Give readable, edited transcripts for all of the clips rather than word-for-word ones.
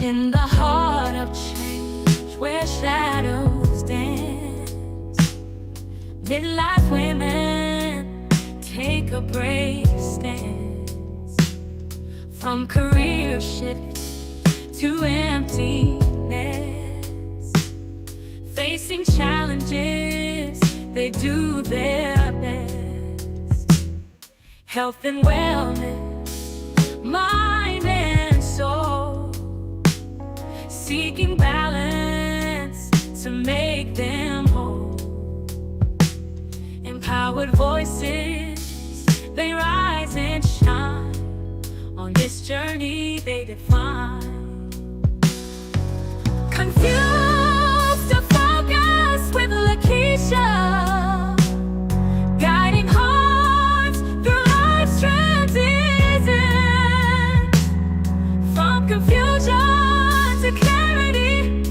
In the heart of change, where shadows dance, midlife women take a brave stance. From career shift to emptiness, facing challenges, they do their best. Health and wellness, mind and soul, seeking balance to make them whole. Empowered voices, they rise and shine. On this journey they define. Confused to focus with Lekeisha, guiding hearts through life's transition. From confusion to clarity,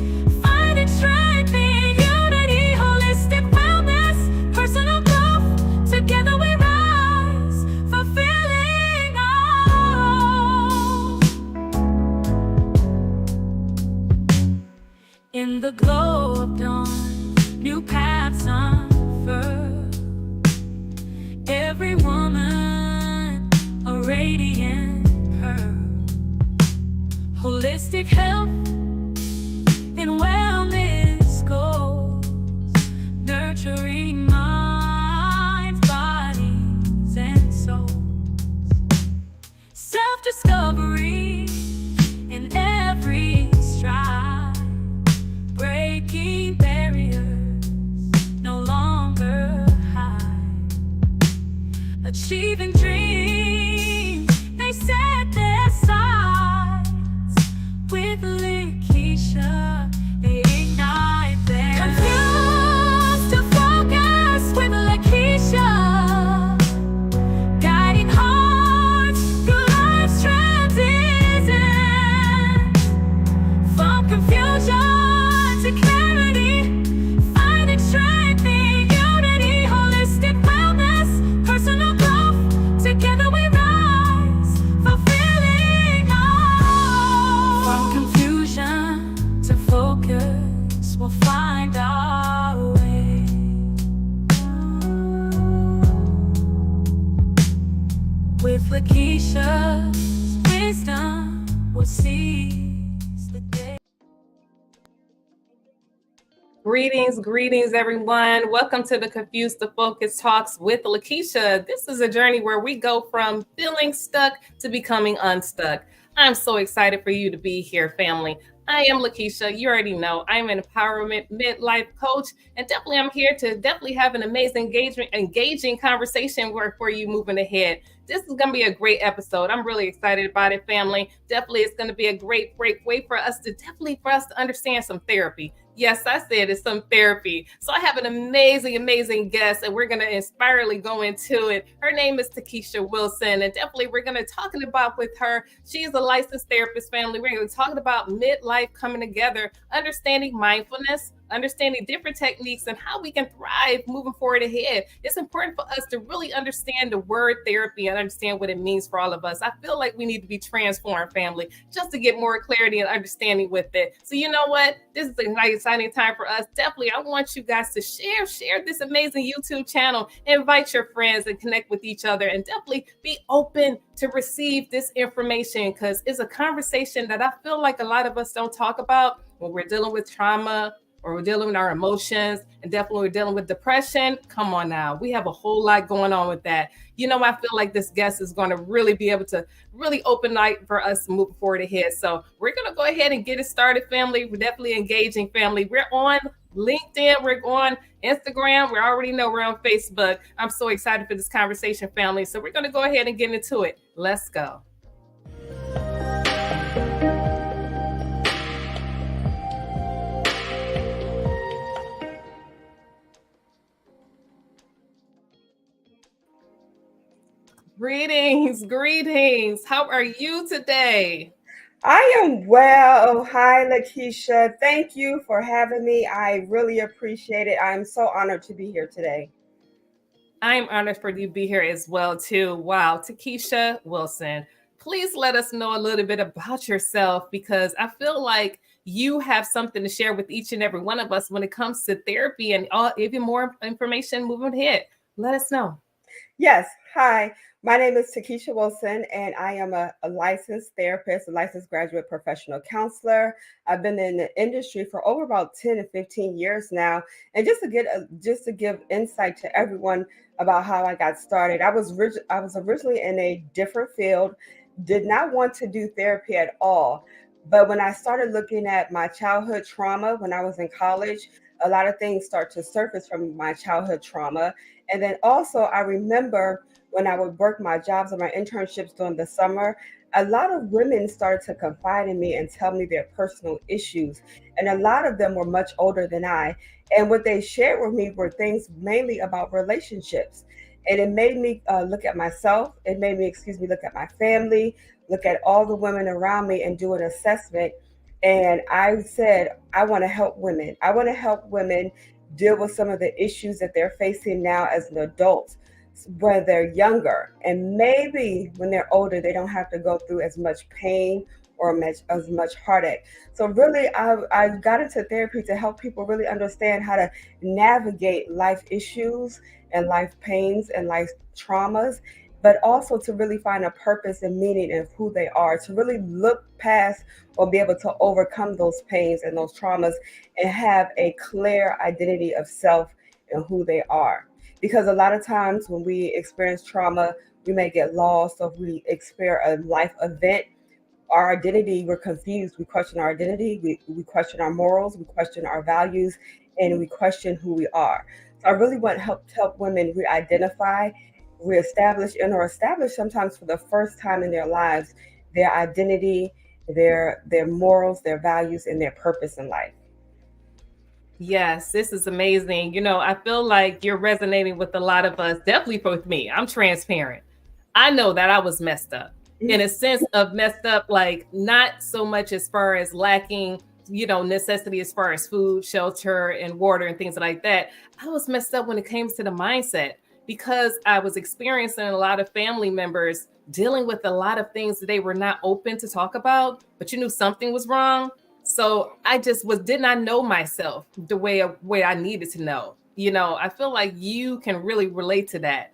finding strength in unity, holistic wellness, personal growth. Together we rise, fulfilling all. In the glow of dawn, new paths unfurl. Every woman a radiant pearl. Holistic health and wellness goals, nurturing minds, bodies, and souls. Self-discovery in every stride, breaking barriers, no longer hide. Achieving dreams, they set their sights. With Lekeisha, they ignite their confused to focus with Lekeisha, guiding hearts through life's transition. From confusion to clarity, finding strength in unity, holistic wellness, personal growth. Together we rise, fulfilling all. From confusion to focus, we'll find our way. With Lekeisha's wisdom, we'll seize the day. Greetings, everyone. Welcome to the Confused to Focus Talks with Lekeisha. This is a journey where we go from feeling stuck to becoming unstuck. I'm so excited for you to be here, family. I am Lekeisha. You already know I'm an empowerment midlife coach, and definitely I'm here to have an amazing, engaging conversation for you moving ahead. This is going to be a great episode. I'm really excited about it, family. Definitely, it's going to be a great way for us to understand some therapy. Yes, I said it's some therapy. So I have an amazing guest, and we're going to inspirely go into it. Her name is Takisha Wilson, and definitely we're going to talk about with her. She is a licensed therapist, family. We're going to talk about midlife coming together, understanding mindfulness, understanding different techniques, and how we can thrive moving forward ahead. It's important for us to really understand the word therapy and understand what it means for all of us. I feel like we need to be transformed, family, just to get more clarity and understanding with it. So you know what? This is an exciting time for us. Definitely, I want you guys to share this amazing YouTube channel, invite your friends and connect with each other, and definitely be open to receive this information, because it's a conversation that I feel like a lot of us don't talk about when we're dealing with trauma, or we're dealing with our emotions, and definitely we're dealing with depression. Come on now. We have a whole lot going on with that. You know, I feel like this guest is going to really be able to really open light for us to move forward ahead. So we're going to go ahead and get it started, family. We're definitely engaging, family. We're on LinkedIn. We're on Instagram. We already know we're on Facebook. I'm so excited for this conversation, family. So we're going to go ahead and get into it. Let's go. Greetings. How are you today? I am well. Hi, Lekeisha. Thank you for having me. I really appreciate it. I'm so honored to be here today. I'm honored for you to be here as well, too. Wow. Takisha Wilson. please let us know a little bit about yourself, because I feel like you have something to share with each and every one of us when it comes to therapy and even more information moving ahead. Let us know. Yes. Hi, my name is Takisha Wilson, and I am a licensed therapist, a licensed graduate professional counselor. I've been in the industry for over about 10 to 15 years now. And just to give insight to everyone about how I got started, I was originally in a different field, did not want to do therapy at all. But when I started looking at my childhood trauma when I was in college, a lot of things start to surface from my childhood trauma. And then also, I remember when I would work my jobs and my internships during the summer, a lot of women started to confide in me and tell me their personal issues. And a lot of them were much older than I. And what they shared with me were things mainly about relationships. And it made me look at myself. It made me, look at my family, look at all the women around me and do an assessment. And I said, I want to help women. I want to help women deal with some of the issues that they're facing now as an adult when they're younger. And maybe when they're older, they don't have to go through as much pain or as much heartache. So really, I got into therapy to help people really understand how to navigate life issues and life pains and life traumas, but also to really find a purpose and meaning of who they are, to really look past or be able to overcome those pains and those traumas and have a clear identity of self and who they are. Because a lot of times when we experience trauma, we may get lost, or if we experience a life event, our identity, we're confused. We question our identity, we question our morals, we question our values, and we question who we are. So I really want to help women re-identify, reestablish, and or establish sometimes for the first time in their lives their identity, their morals, their values, and their purpose in life. Yes, this is amazing. I feel like you're resonating with a lot of us, definitely with me. I'm transparent. I know that I was messed up, in a sense of messed up, like not so much as far as lacking, necessity as far as food, shelter, and water and things like that. I was messed up when it came to the mindset, because I was experiencing a lot of family members dealing with a lot of things that they were not open to talk about, but you knew something was wrong. So I just did not know myself the way I needed to know. I feel like you can really relate to that.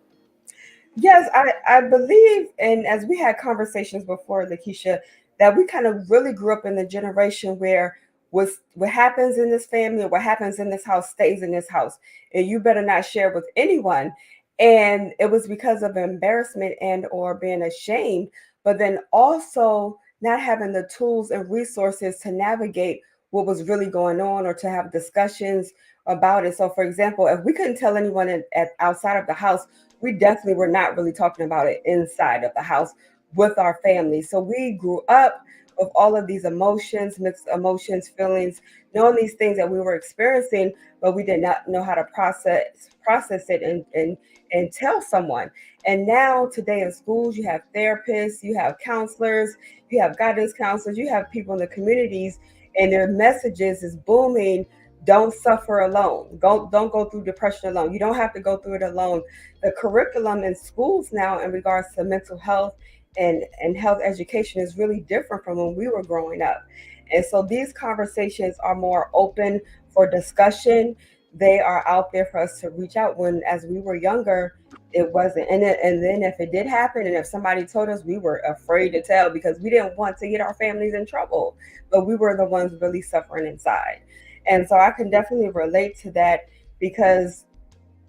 Yes, I believe, and as we had conversations before, Lekeisha, that we kind of really grew up in the generation where what happens in this family or what happens in this house stays in this house, and you better not share with anyone. And it was because of embarrassment and or being ashamed, but then also not having the tools and resources to navigate what was really going on or to have discussions about it. So, for example, if we couldn't tell anyone at outside of the house, we definitely were not really talking about it inside of the house with our family. So we grew up with all of these emotions, mixed emotions, feelings, knowing these things that we were experiencing, but we did not know how to process it and tell someone. And now today in schools, you have therapists, you have counselors, you have guidance counselors, you have people in the communities, and their messages is booming. Don't suffer alone. Don't go through depression alone. You don't have to go through it alone. The curriculum in schools now in regards to mental health and health education is really different from when we were growing up. And so these conversations are more open for discussion. They are out there for us to reach out. When as we were younger, it wasn't. And then if it did happen and if somebody told us, we were afraid to tell because we didn't want to get our families in trouble. But we were the ones really suffering inside. And so I can definitely relate to that because,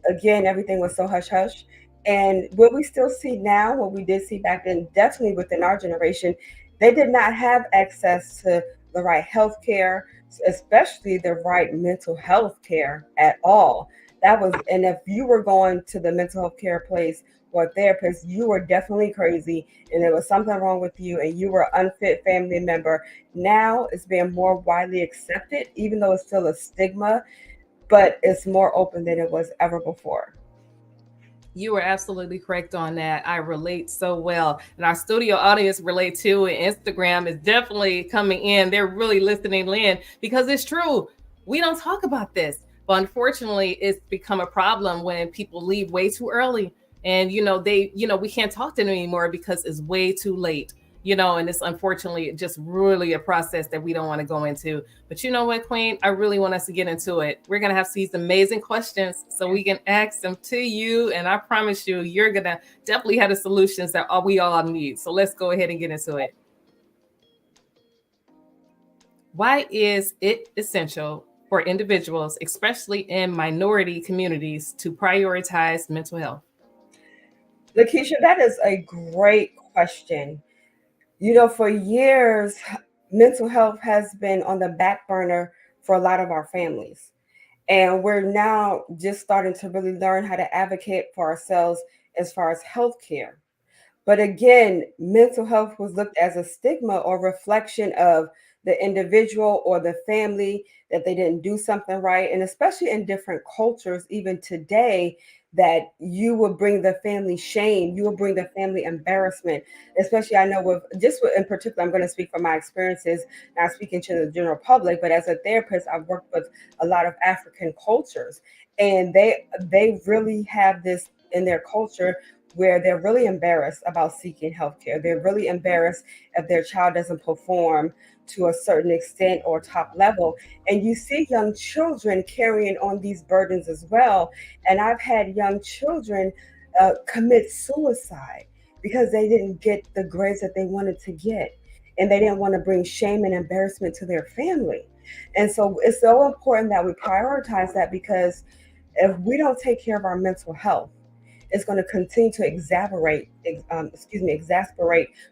again, everything was so hush hush. And what we still see now, what we did see back then, definitely within our generation, they did not have access to the right health care, especially the right mental health care at all. That was, and if you were going to the mental health care place or a therapist, you were definitely crazy and there was something wrong with you and you were an unfit family member. Now it's being more widely accepted, even though it's still a stigma, but it's more open than it was ever before. You are absolutely correct on that. I relate so well. And our studio audience relate too. And Instagram is definitely coming in. They're really listening in because it's true. We don't talk about this. But unfortunately, it's become a problem when people leave way too early. And we can't talk to them anymore because it's way too late. and it's unfortunately just really a process that we don't want to go into. But you know what, Queen? I really want us to get into it. We're going to have these amazing questions so we can ask them to you. And I promise you, you're going to definitely have the solutions that we all need. So let's go ahead and get into it. Why is it essential for individuals, especially in minority communities, to prioritize mental health? Lekeisha, that is a great question. For years, mental health has been on the back burner for a lot of our families. And we're now just starting to really learn how to advocate for ourselves as far as healthcare. But again, mental health was looked as a stigma or reflection of the individual or the family, that they didn't do something right. And especially in different cultures, even today, that you will bring the family shame, you will bring the family embarrassment. Especially, I know in particular, I'm going to speak from my experiences, not speaking to the general public, but as a therapist, I've worked with a lot of African cultures, and they really have this in their culture where they're really embarrassed about seeking healthcare. They're really embarrassed if their child doesn't perform to a certain extent or top level. And you see young children carrying on these burdens as well. And I've had young children commit suicide because they didn't get the grades that they wanted to get. And they didn't want to bring shame and embarrassment to their family. And so it's so important that we prioritize that, because if we don't take care of our mental health, it's going to continue to exasperate,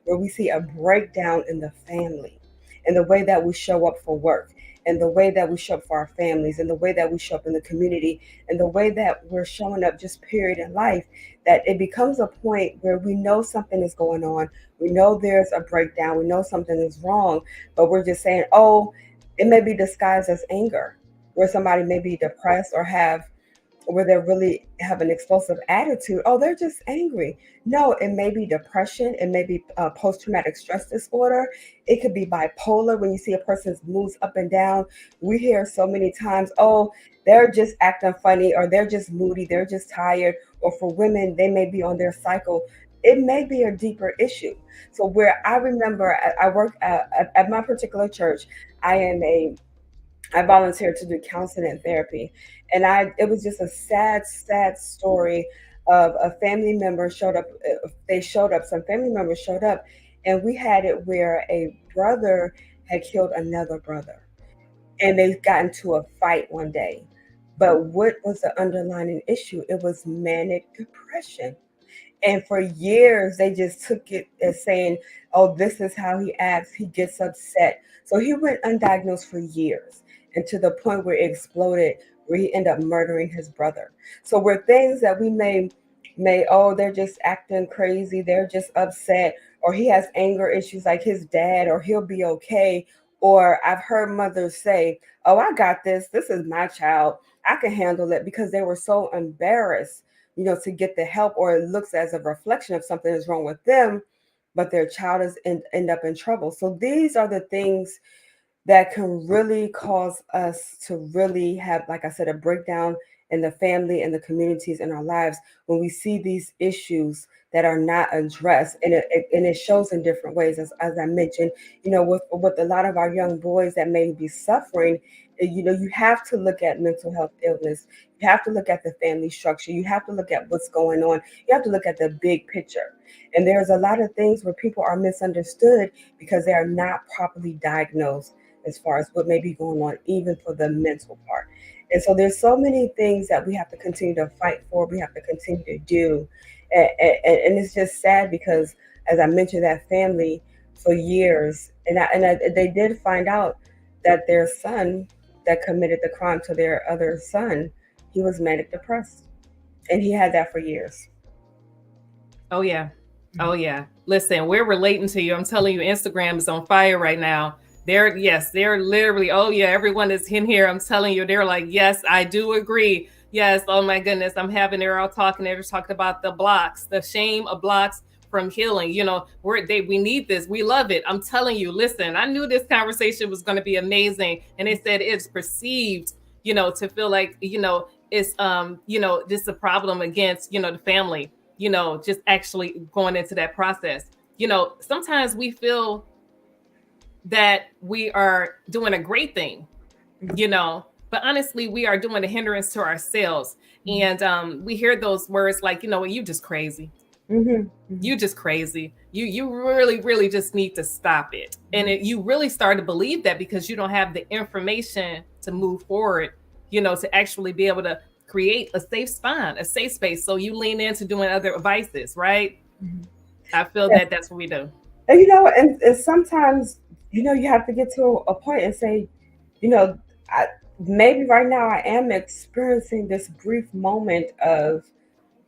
where we see a breakdown in the family, in the way that we show up for work, and the way that we show up for our families, and the way that we show up in the community, and the way that we're showing up just period in life, that it becomes a point where we know something is going on. We know there's a breakdown. We know something is wrong, but we're just saying, oh, it may be disguised as anger, where somebody may be depressed or where they really have an explosive attitude. Oh, they're just angry. No, it may be depression. It may be post-traumatic stress disorder. It could be bipolar. When you see a person's moves up and down, we hear so many times, oh, they're just acting funny, or they're just moody, they're just tired. Or for women, they may be on their cycle. It may be a deeper issue. So where I remember, I work at my particular church, I volunteered to do counseling and therapy. And it was just a sad, sad story of a family member showed up. Some family members showed up, and we had it where a brother had killed another brother, and they got into a fight one day. But what was the underlying issue? It was manic depression. And for years, they just took it as saying, oh, this is how he acts. He gets upset. So he went undiagnosed for years, and to the point where it exploded, where he ended up murdering his brother. So where things that we oh, they're just acting crazy, they're just upset, or he has anger issues like his dad, or he'll be okay. Or I've heard mothers say, oh, I got this. This is my child. I can handle it, because they were so embarrassed to get the help, or it looks as a reflection of something is wrong with them, but their child is end up in trouble. So these are the things that can really cause us to really have, like I said, a breakdown in the family and the communities in our lives, when we see these issues that are not addressed. And it shows in different ways, as I mentioned, with a lot of our young boys that may be suffering. You have to look at mental health illness. You have to look at the family structure. You have to look at what's going on. You have to look at the big picture. And there's a lot of things where people are misunderstood because they are not properly diagnosed as far as what may be going on, even for the mental part. And so there's so many things that we have to continue to fight for. We have to continue to do. And it's just sad, because, as I mentioned, that family for years, they did find out that their son that committed the crime to their other son, he was manic depressed. And he had that for years. Oh, yeah. Oh, yeah. Listen, we're relating to you. I'm telling you, Instagram is on fire right now. They're literally, oh yeah, everyone is in here. I'm telling you, they're like, yes, I do agree. Yes, oh my goodness, they're all talking. They're talking about the blocks, the shame of blocks from healing. We need this. We love it. I'm telling you, listen, I knew this conversation was going to be amazing. And they said it's perceived, to feel like, it's, this is a problem against, the family, just actually going into that process. sometimes we feel that we are doing a great thing, but honestly, we are doing a hindrance to ourselves. And we hear those words like, you just crazy. You just crazy. You really, really just need to stop it. And you really start to believe that because you don't have the information to move forward, to actually be able to create a safe spine, a safe space. So you lean into doing other vices, right? I feel that that's what we do. And sometimes, you have to get to a point and say, I, maybe right now I am experiencing this brief moment of,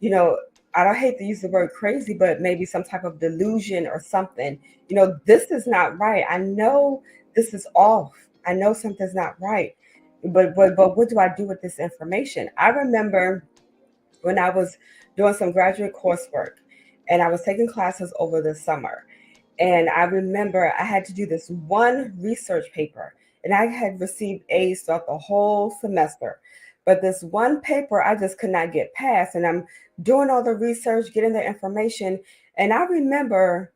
you know, I don't hate to use the word crazy, but maybe some type of delusion or something. This is not right. I know this is off. I know something's not right. But what do I do with this information? I remember when I was doing some graduate coursework and I was taking classes over the summer. And I remember I had to do this one research paper, and I had received A's throughout the whole semester. But this one paper I just could not get past. And I'm doing all the research, getting the information. And I remember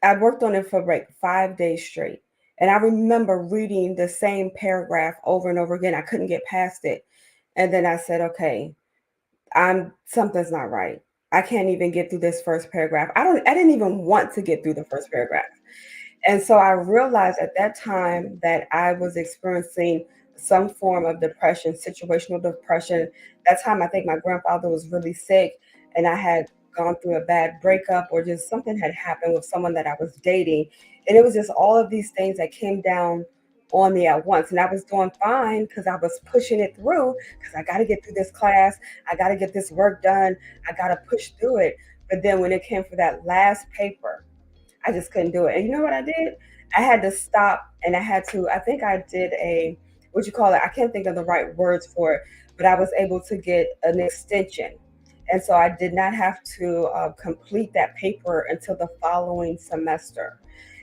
I worked on it for like 5 days straight. And I remember reading the same paragraph over and over again. I couldn't get past it. And then I said, okay, something's not right. I can't even get through this first paragraph. I didn't even want to get through the first paragraph. And so I realized at that time that I was experiencing some form of depression, situational depression. That time, I think my grandfather was really sick, and I had gone through a bad breakup, or just something had happened with someone that I was dating. And it was just all of these things that came down on me at once. And I was doing fine because I was pushing it through because I got to get through this class. I got to get this work done. I got to push through it. But then when it came for that last paper, I just couldn't do it. And you know what I did? I had to stop, and I think I did what you call it? I can't think of the right words for it, but I was able to get an extension. And so I did not have to complete that paper until the following semester.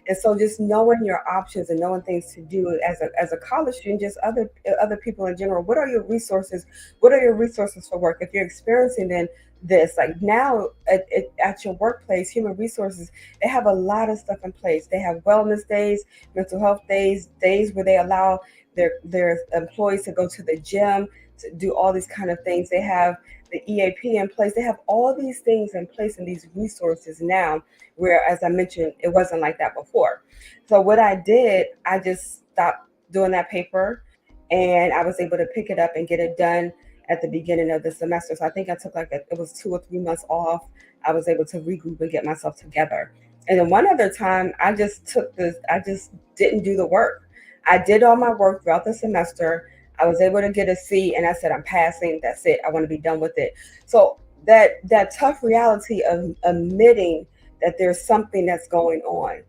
And so just knowing your options and knowing things to do as a college student, just other people in general, what are your resources? What are your resources for work? If you're experiencing then this, like now at your workplace, human resources, they have a lot of stuff in place. They have wellness days, mental health days, days where they allow their employees to go to the gym, to do all these kind of things. They have the EAP in place. They have all these things in place and these resources now, where, as I mentioned, it wasn't like that before. So what I did, I just stopped doing that paper, and I was able to pick it up and get it done at the beginning of the semester. So I think I took it was 2 or 3 months off. I was able to regroup and get myself together. And then one other time, I just didn't do the work. I did all my work throughout the semester. I was able to get a C, and I said, I'm passing. That's it. I want to be done with it. So that tough reality of admitting that there's something that's going on,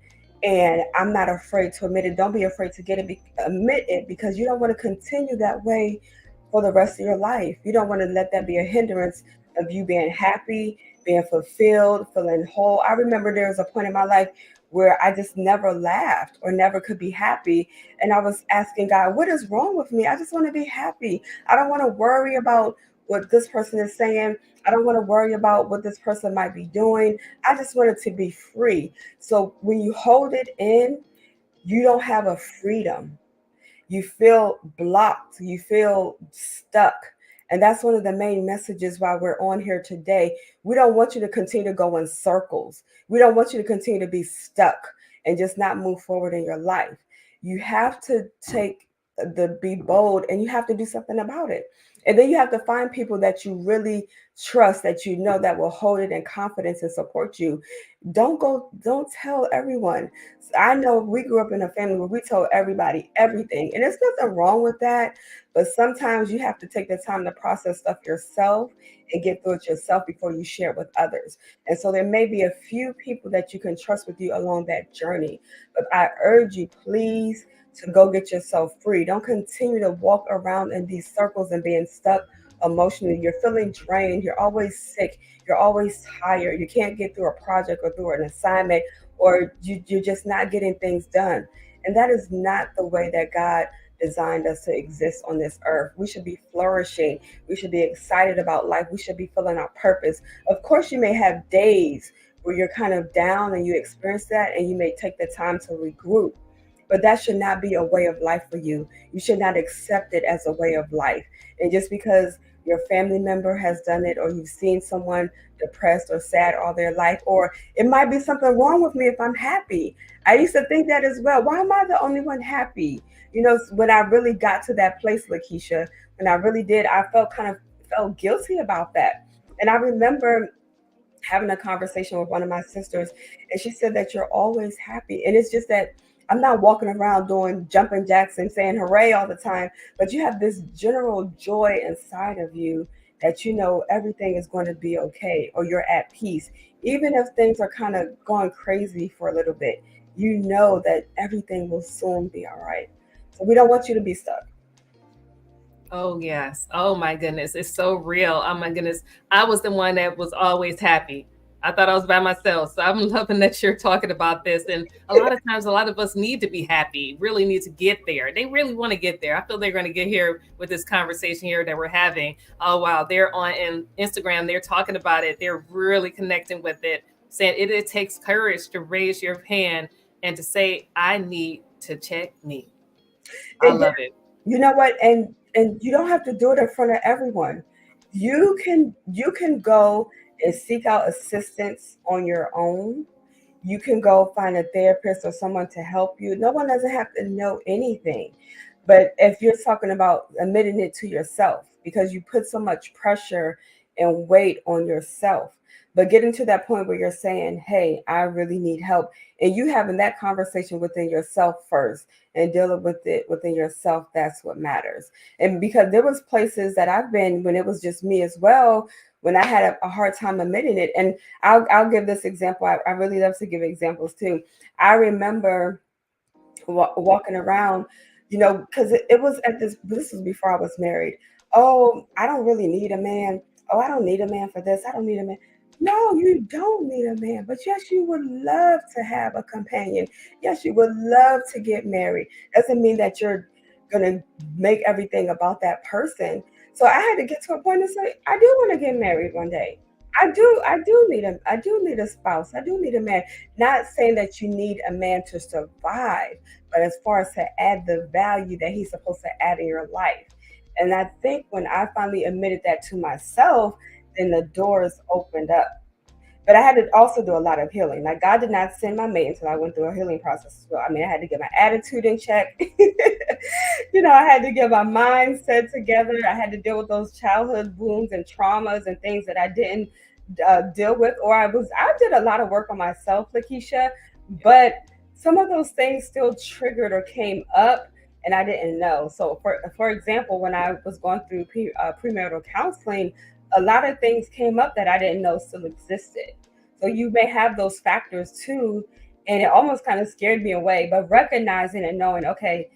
and I'm not afraid to admit it. Don't be afraid to admit it, because you don't want to continue that way for the rest of your life. You don't want to let that be a hindrance of you being happy, being fulfilled, feeling whole. I remember there was a point in my life where I just never laughed or never could be happy. And I was asking God, what is wrong with me? I just want to be happy. I don't want to worry about what this person is saying. I don't want to worry about what this person might be doing. I just wanted to be free. So when you hold it in, you don't have a freedom. You feel blocked. You feel stuck. And that's one of the main messages why we're on here today. We don't want you to continue to go in circles. We don't want you to continue to be stuck and just not move forward in your life. You have to be bold, and you have to do something about it. And then you have to find people that you really trust, that you know that will hold it in confidence and support you. Don't tell everyone. I know we grew up in a family where we told everybody everything, and there's nothing wrong with that. But sometimes you have to take the time to process stuff yourself and get through it yourself before you share it with others. And so there may be a few people that you can trust with you along that journey. But I urge you, please, to go get yourself free. Don't continue to walk around in these circles and being stuck emotionally. You're feeling drained. You're always sick. You're always tired. You can't get through a project or through an assignment, or you're just not getting things done. And that is not the way that God designed us to exist on this earth. We should be flourishing. We should be excited about life. We should be feeling our purpose. Of course, you may have days where you're kind of down and you experience that and you may take the time to regroup. But that should not be a way of life for you. You should not accept it as a way of life. And just because your family member has done it, or you've seen someone depressed or sad all their life, or it might be something wrong with me if I'm happy. I used to think that as well. Why am I the only one happy? When I really got to that place, Lekeisha, when I really did, I felt guilty about that. And I remember having a conversation with one of my sisters, and she said that you're always happy. And it's just that I'm not walking around doing jumping jacks and saying hooray all the time, but you have this general joy inside of you that everything is going to be okay, or you're at peace. Even if things are kind of going crazy for a little bit, you know that everything will soon be all right. So we don't want you to be stuck. Oh, yes. Oh, my goodness. It's so real. Oh, my goodness. I was the one that was always happy. I thought I was by myself. So I'm loving that you're talking about this. And a lot of times, a lot of us need to be happy, really need to get there. They really want to get there. I feel they're going to get here with this conversation here that we're having. Oh, wow. They're on Instagram. They're talking about it. They're really connecting with it, saying it takes courage to raise your hand and to say, I need to check me. I It, love it. you know what? And you don't have to do it in front of everyone. You can go and seek out assistance on your own. You can go find a therapist or someone to help you. No one doesn't have to know anything. But if you're talking about admitting it to yourself, because you put so much pressure and weight on yourself, but getting to that point where you're saying, hey, I really need help, and you having that conversation within yourself first and dealing with it within yourself, that's what matters. And because there was places that I've been when it was just me as well, when I had a hard time admitting it. And I'll give this example. I really love to give examples too. I remember walking around, because it was this was before I was married. Oh, I don't really need a man. Oh, I don't need a man for this. I don't need a man. No, you don't need a man, but yes, you would love to have a companion. Yes, you would love to get married. Doesn't mean that you're gonna make everything about that person. So I had to get to a point and say, I do want to get married one day. I do need a spouse. I do need a man. Not saying that you need a man to survive, but as far as to add the value that he's supposed to add in your life. And I think when I finally admitted that to myself, then the doors opened up. But I had to also do a lot of healing. Like, God did not send my mate until I went through a healing process as well. I mean, I had to get my attitude in check. I had to get my mindset together. I had to deal with those childhood wounds and traumas and things that I didn't deal with, or I did a lot of work on myself, Lakeisha, but some of those things still triggered or came up, and I didn't know. So, for example, when I was going through premarital counseling, a lot of things came up that I didn't know still existed. So you may have those factors too, and it almost kind of scared me away. But recognizing and knowing, okay,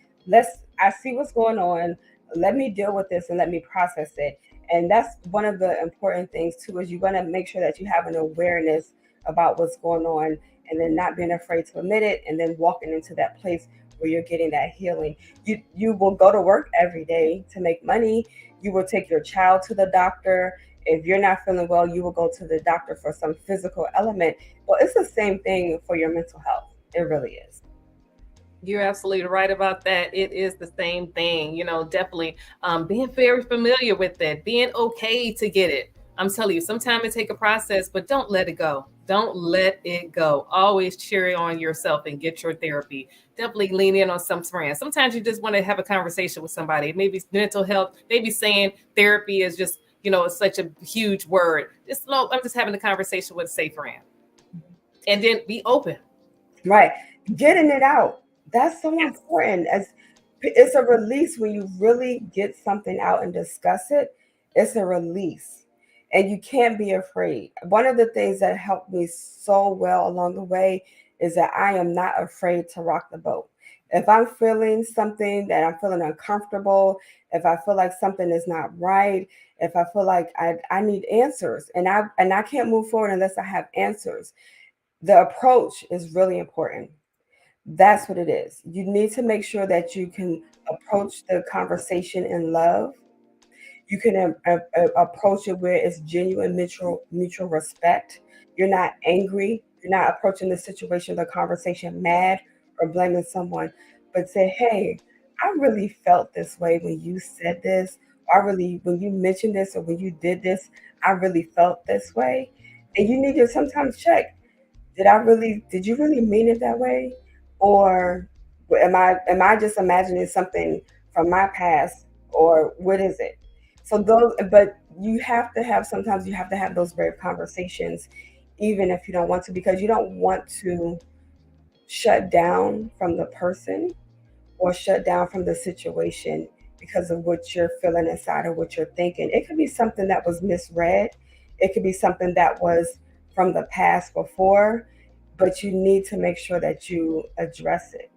I see what's going on. Let me deal with this and let me process it. And that's one of the important things too, is you want to make sure that you have an awareness about what's going on, and then not being afraid to admit it, and then walking into that place where you're getting that healing. You will go to work every day to make money. You will take your child to the doctor. If you're not feeling well, you will go to the doctor for some physical element. Well, it's the same thing for your mental health. It really is. You're absolutely right about that. It is the same thing, definitely being very familiar with it, being okay to get it. I'm telling you, sometimes it take a process, but don't let it go. Don't let it go. Always cheer on yourself and get your therapy. Definitely lean in on some friends. Sometimes you just want to have a conversation with somebody. Maybe mental health, maybe saying therapy is just, it's such a huge word. I'm just having a conversation with a safe friend. And then be open. Right. Getting it out. That's so Yes. important. As it's a release when you really get something out and discuss it. It's a release. And you can't be afraid. One of the things that helped me so well along the way is that I am not afraid to rock the boat. If I'm feeling something that I'm feeling uncomfortable, if I feel like something is not right, if I feel like I need answers, and I can't move forward unless I have answers, the approach is really important. That's what it is. You need to make sure that you can approach the conversation in love. You can approach it where it's genuine mutual respect. You're not angry. You're not approaching the situation, the conversation mad or blaming someone, but say, hey, I really felt this way when you said this. I really, when you mentioned this or when you did this, I really felt this way. And you need to sometimes check, did you really mean it that way? Or am I just imagining something from my past, or what is it? So those, but sometimes you have to have those brave conversations, even if you don't want to, because you don't want to shut down from the person or shut down from the situation because of what you're feeling inside or what you're thinking. It could be something that was misread. It could be something that was from the past before, but you need to make sure that you address it,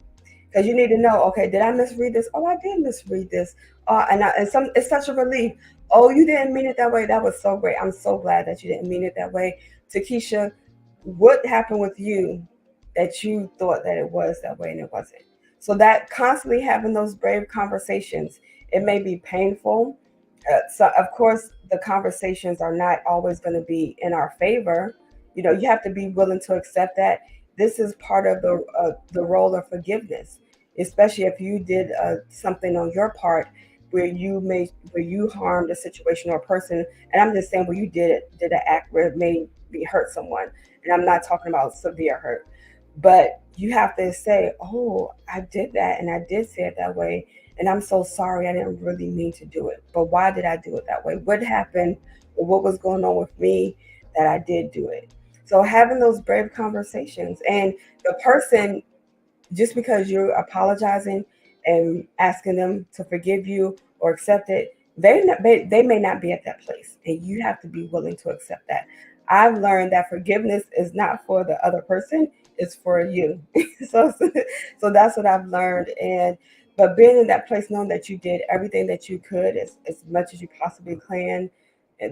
because you need to know, okay, did I misread this? Oh, I did misread this. It's such a relief. Oh, you didn't mean it that way. That was so great. I'm so glad that you didn't mean it that way. Takisha, what happened with you that you thought that it was that way and it wasn't? So that constantly having those brave conversations, it may be painful. So of course, the conversations are not always going to be in our favor. You have to be willing to accept that this is part of the role of forgiveness, especially if you did something on your part where you harmed a situation or a person. And I'm just saying, where you did an act where it maybe hurt someone, and I'm not talking about severe hurt, but you have to say, oh, I did that and I did say it that way, and I'm so sorry, I didn't really mean to do it, but why did I do it that way? What happened, or what was going on with me that I did do it? So having those brave conversations, and the person, just because you're apologizing and asking them to forgive you or accept it, they may not be at that place, and you have to be willing to accept that. I've learned that forgiveness is not for the other person; it's for you. so, so that's what I've learned, and but being in that place, knowing that you did everything that you could, as much as you possibly can,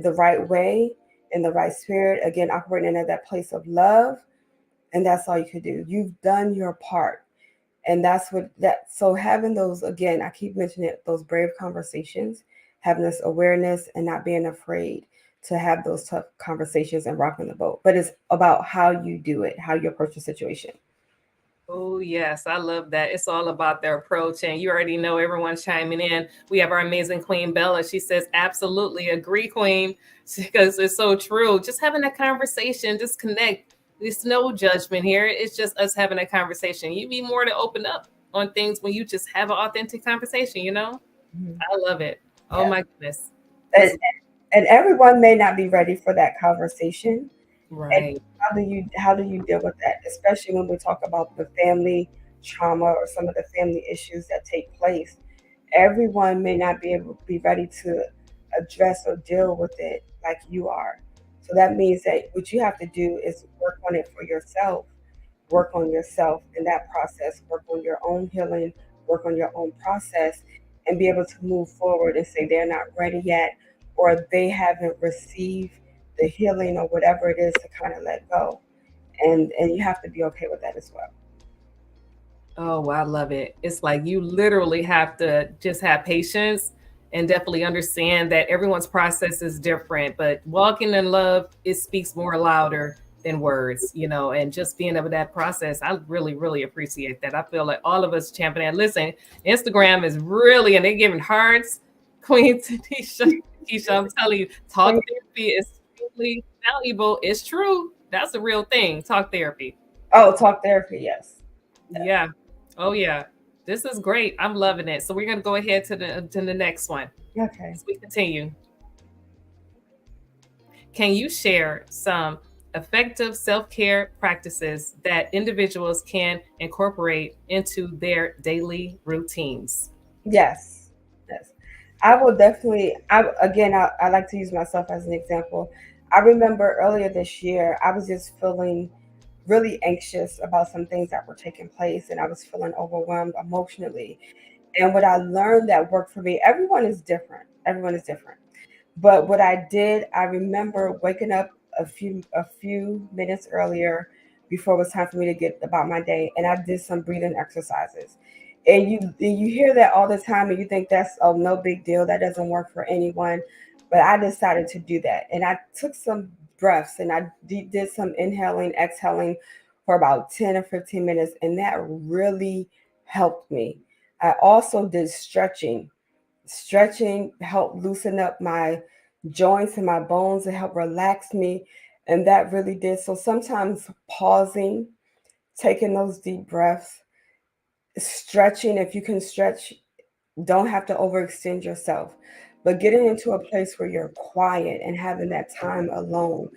the right way, in the right spirit, again operating at that place of love, and that's all you could do. You've done your part, and that's what that. So having those, again, I keep mentioning it, those brave conversations, having this awareness and not being afraid to have those tough conversations and rocking the boat. But it's about how you do it, how you approach the situation. Oh, yes. I love that. It's all about their approach. And you already know everyone's chiming in. We have our amazing Queen Bella. She says, absolutely agree, Queen, because it's so true. Just having a conversation, just connect. There's no judgment here. It's just us having a conversation. You be more to open up on things when you just have an authentic conversation, you know? Mhm. I love it. Oh, Yeah. my goodness. And, and everyone may not be ready for that conversation. And Right. how do you deal with that, especially when we talk about the family trauma or some of the family issues that take place? Everyone may not be able to be ready to address or deal with it like you are. So that means that what you have to do is work on it for yourself, work on yourself in that process, work on your own healing, work on your own process, and be able to move forward and say they're not ready yet, or they haven't received the healing or whatever it is, to kind of let go. And you have to be okay with that as well. Oh, I love it. It's like you literally have to just have patience and definitely understand that everyone's process is different, but walking in love, it speaks more louder than words, you know, and just being able that process. I really, really appreciate that. I feel like all of us champion that. Listen, Instagram is really, and they're giving hearts. Queen Tanisha, Keisha, I'm telling you, talk therapy is extremely valuable. It's true. That's a real thing. Talk therapy. Oh, talk therapy, yes. Yeah. Oh yeah. This is great. I'm loving it. So we're gonna go ahead to the next one Okay. as we continue. Can you share some effective self-care practices that individuals can incorporate into their daily routines? Yes. Yes. I will definitely. I like to use myself as an example. I remember earlier this year, I was just feeling really anxious about some things that were taking place, and I was feeling overwhelmed emotionally. And what I learned that worked for me, everyone is different. Everyone is different. But what I did, I remember waking up a few minutes earlier before it was time for me to get about my day, and I did some breathing exercises. And you hear that all the time, and you think that's, oh, no big deal, that doesn't work for anyone. But I decided to do that, and I took some breaths, and I did some inhaling, exhaling for about 10 or 15 minutes, and that really helped me. I also did stretching. Stretching helped loosen up my joints and my bones. It helped relax me, and that really did. So sometimes pausing, taking those deep breaths, stretching, if you can stretch, don't have to overextend yourself, but getting into a place where you're quiet and having that time alone.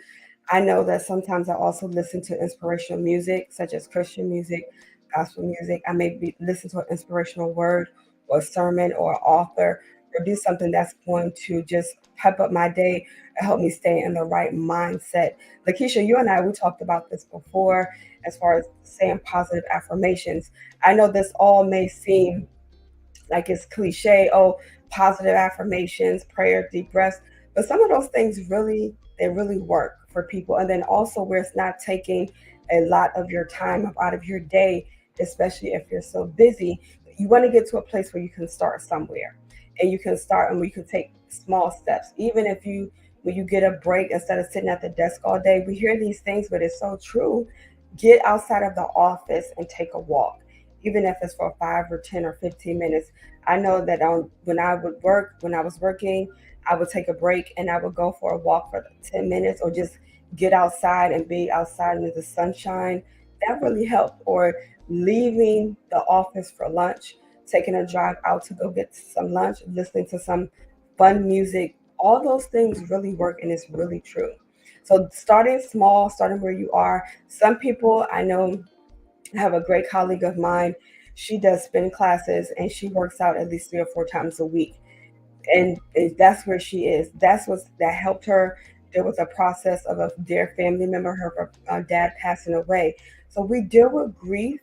I know that sometimes I also listen to inspirational music, such as Christian music, gospel music. I may listen to an inspirational word or a sermon or an author, or do something that's going to just pep up my day and help me stay in the right mindset. Lakeisha, you and I, we talked about this before as far as saying positive affirmations. I know this all may seem like it's cliche, oh, positive affirmations, prayer, deep breaths. But some of those things really, they really work for people. And then also where it's not taking a lot of your time up out of your day, especially if you're so busy, you want to get to a place where you can start somewhere. And you can start and we can take small steps. Even if you when you get a break instead of sitting at the desk all day, we hear these things, but it's so true. Get outside of the office and take a walk, even if it's for 5 or 10 or 15 minutes. I know that when I was working, I would take a break and I would go for a walk for 10 minutes, or just get outside and be outside in the sunshine. That really helped. Or leaving the office for lunch, taking a drive out to go get some lunch, listening to some fun music. All those things really work, and it's really true. So starting small, starting where you are. Some people I know, I have a great colleague of mine. She does spin classes and she works out at least 3 or 4 times a week. And that's where she is. That's what that helped her. There was a process of a dear family member, her dad passing away. So we deal with grief,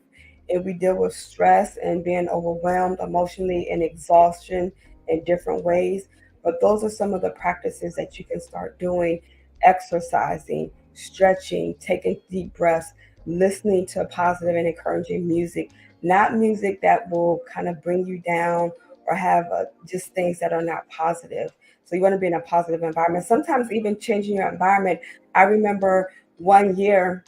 and we deal with stress and being overwhelmed emotionally and exhaustion in different ways. But those are some of the practices that you can start doing: exercising, stretching, taking deep breaths, listening to positive and encouraging music, not music that will kind of bring you down or have just things that are not positive. So you want to be in a positive environment. Sometimes even changing your environment. I remember one year,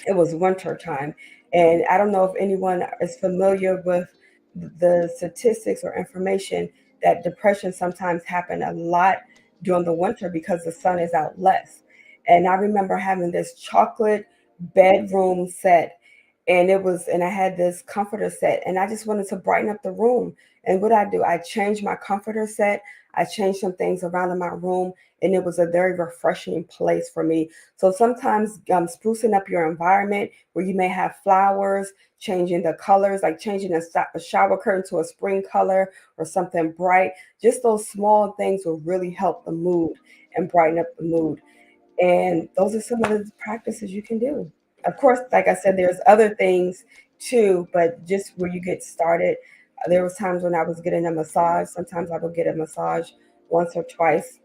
it was winter time, and I don't know if anyone is familiar with the statistics or information that depression sometimes happen a lot during the winter because the sun is out less. And I remember having this chocolate bedroom set, and I had this comforter set, and I just wanted to brighten up the room. And what I do, I changed my comforter set, I changed some things around in my room, and it was a very refreshing place for me. So sometimes sprucing up your environment, where you may have flowers, changing the colors, like changing a shower curtain to a spring color or something bright. Just those small things will really help the mood and brighten up the mood. And those are some of the practices you can do. Of course, like I said, there's other things too, but just where you get started. There was times when I was getting a massage. Sometimes I would get a massage once or twice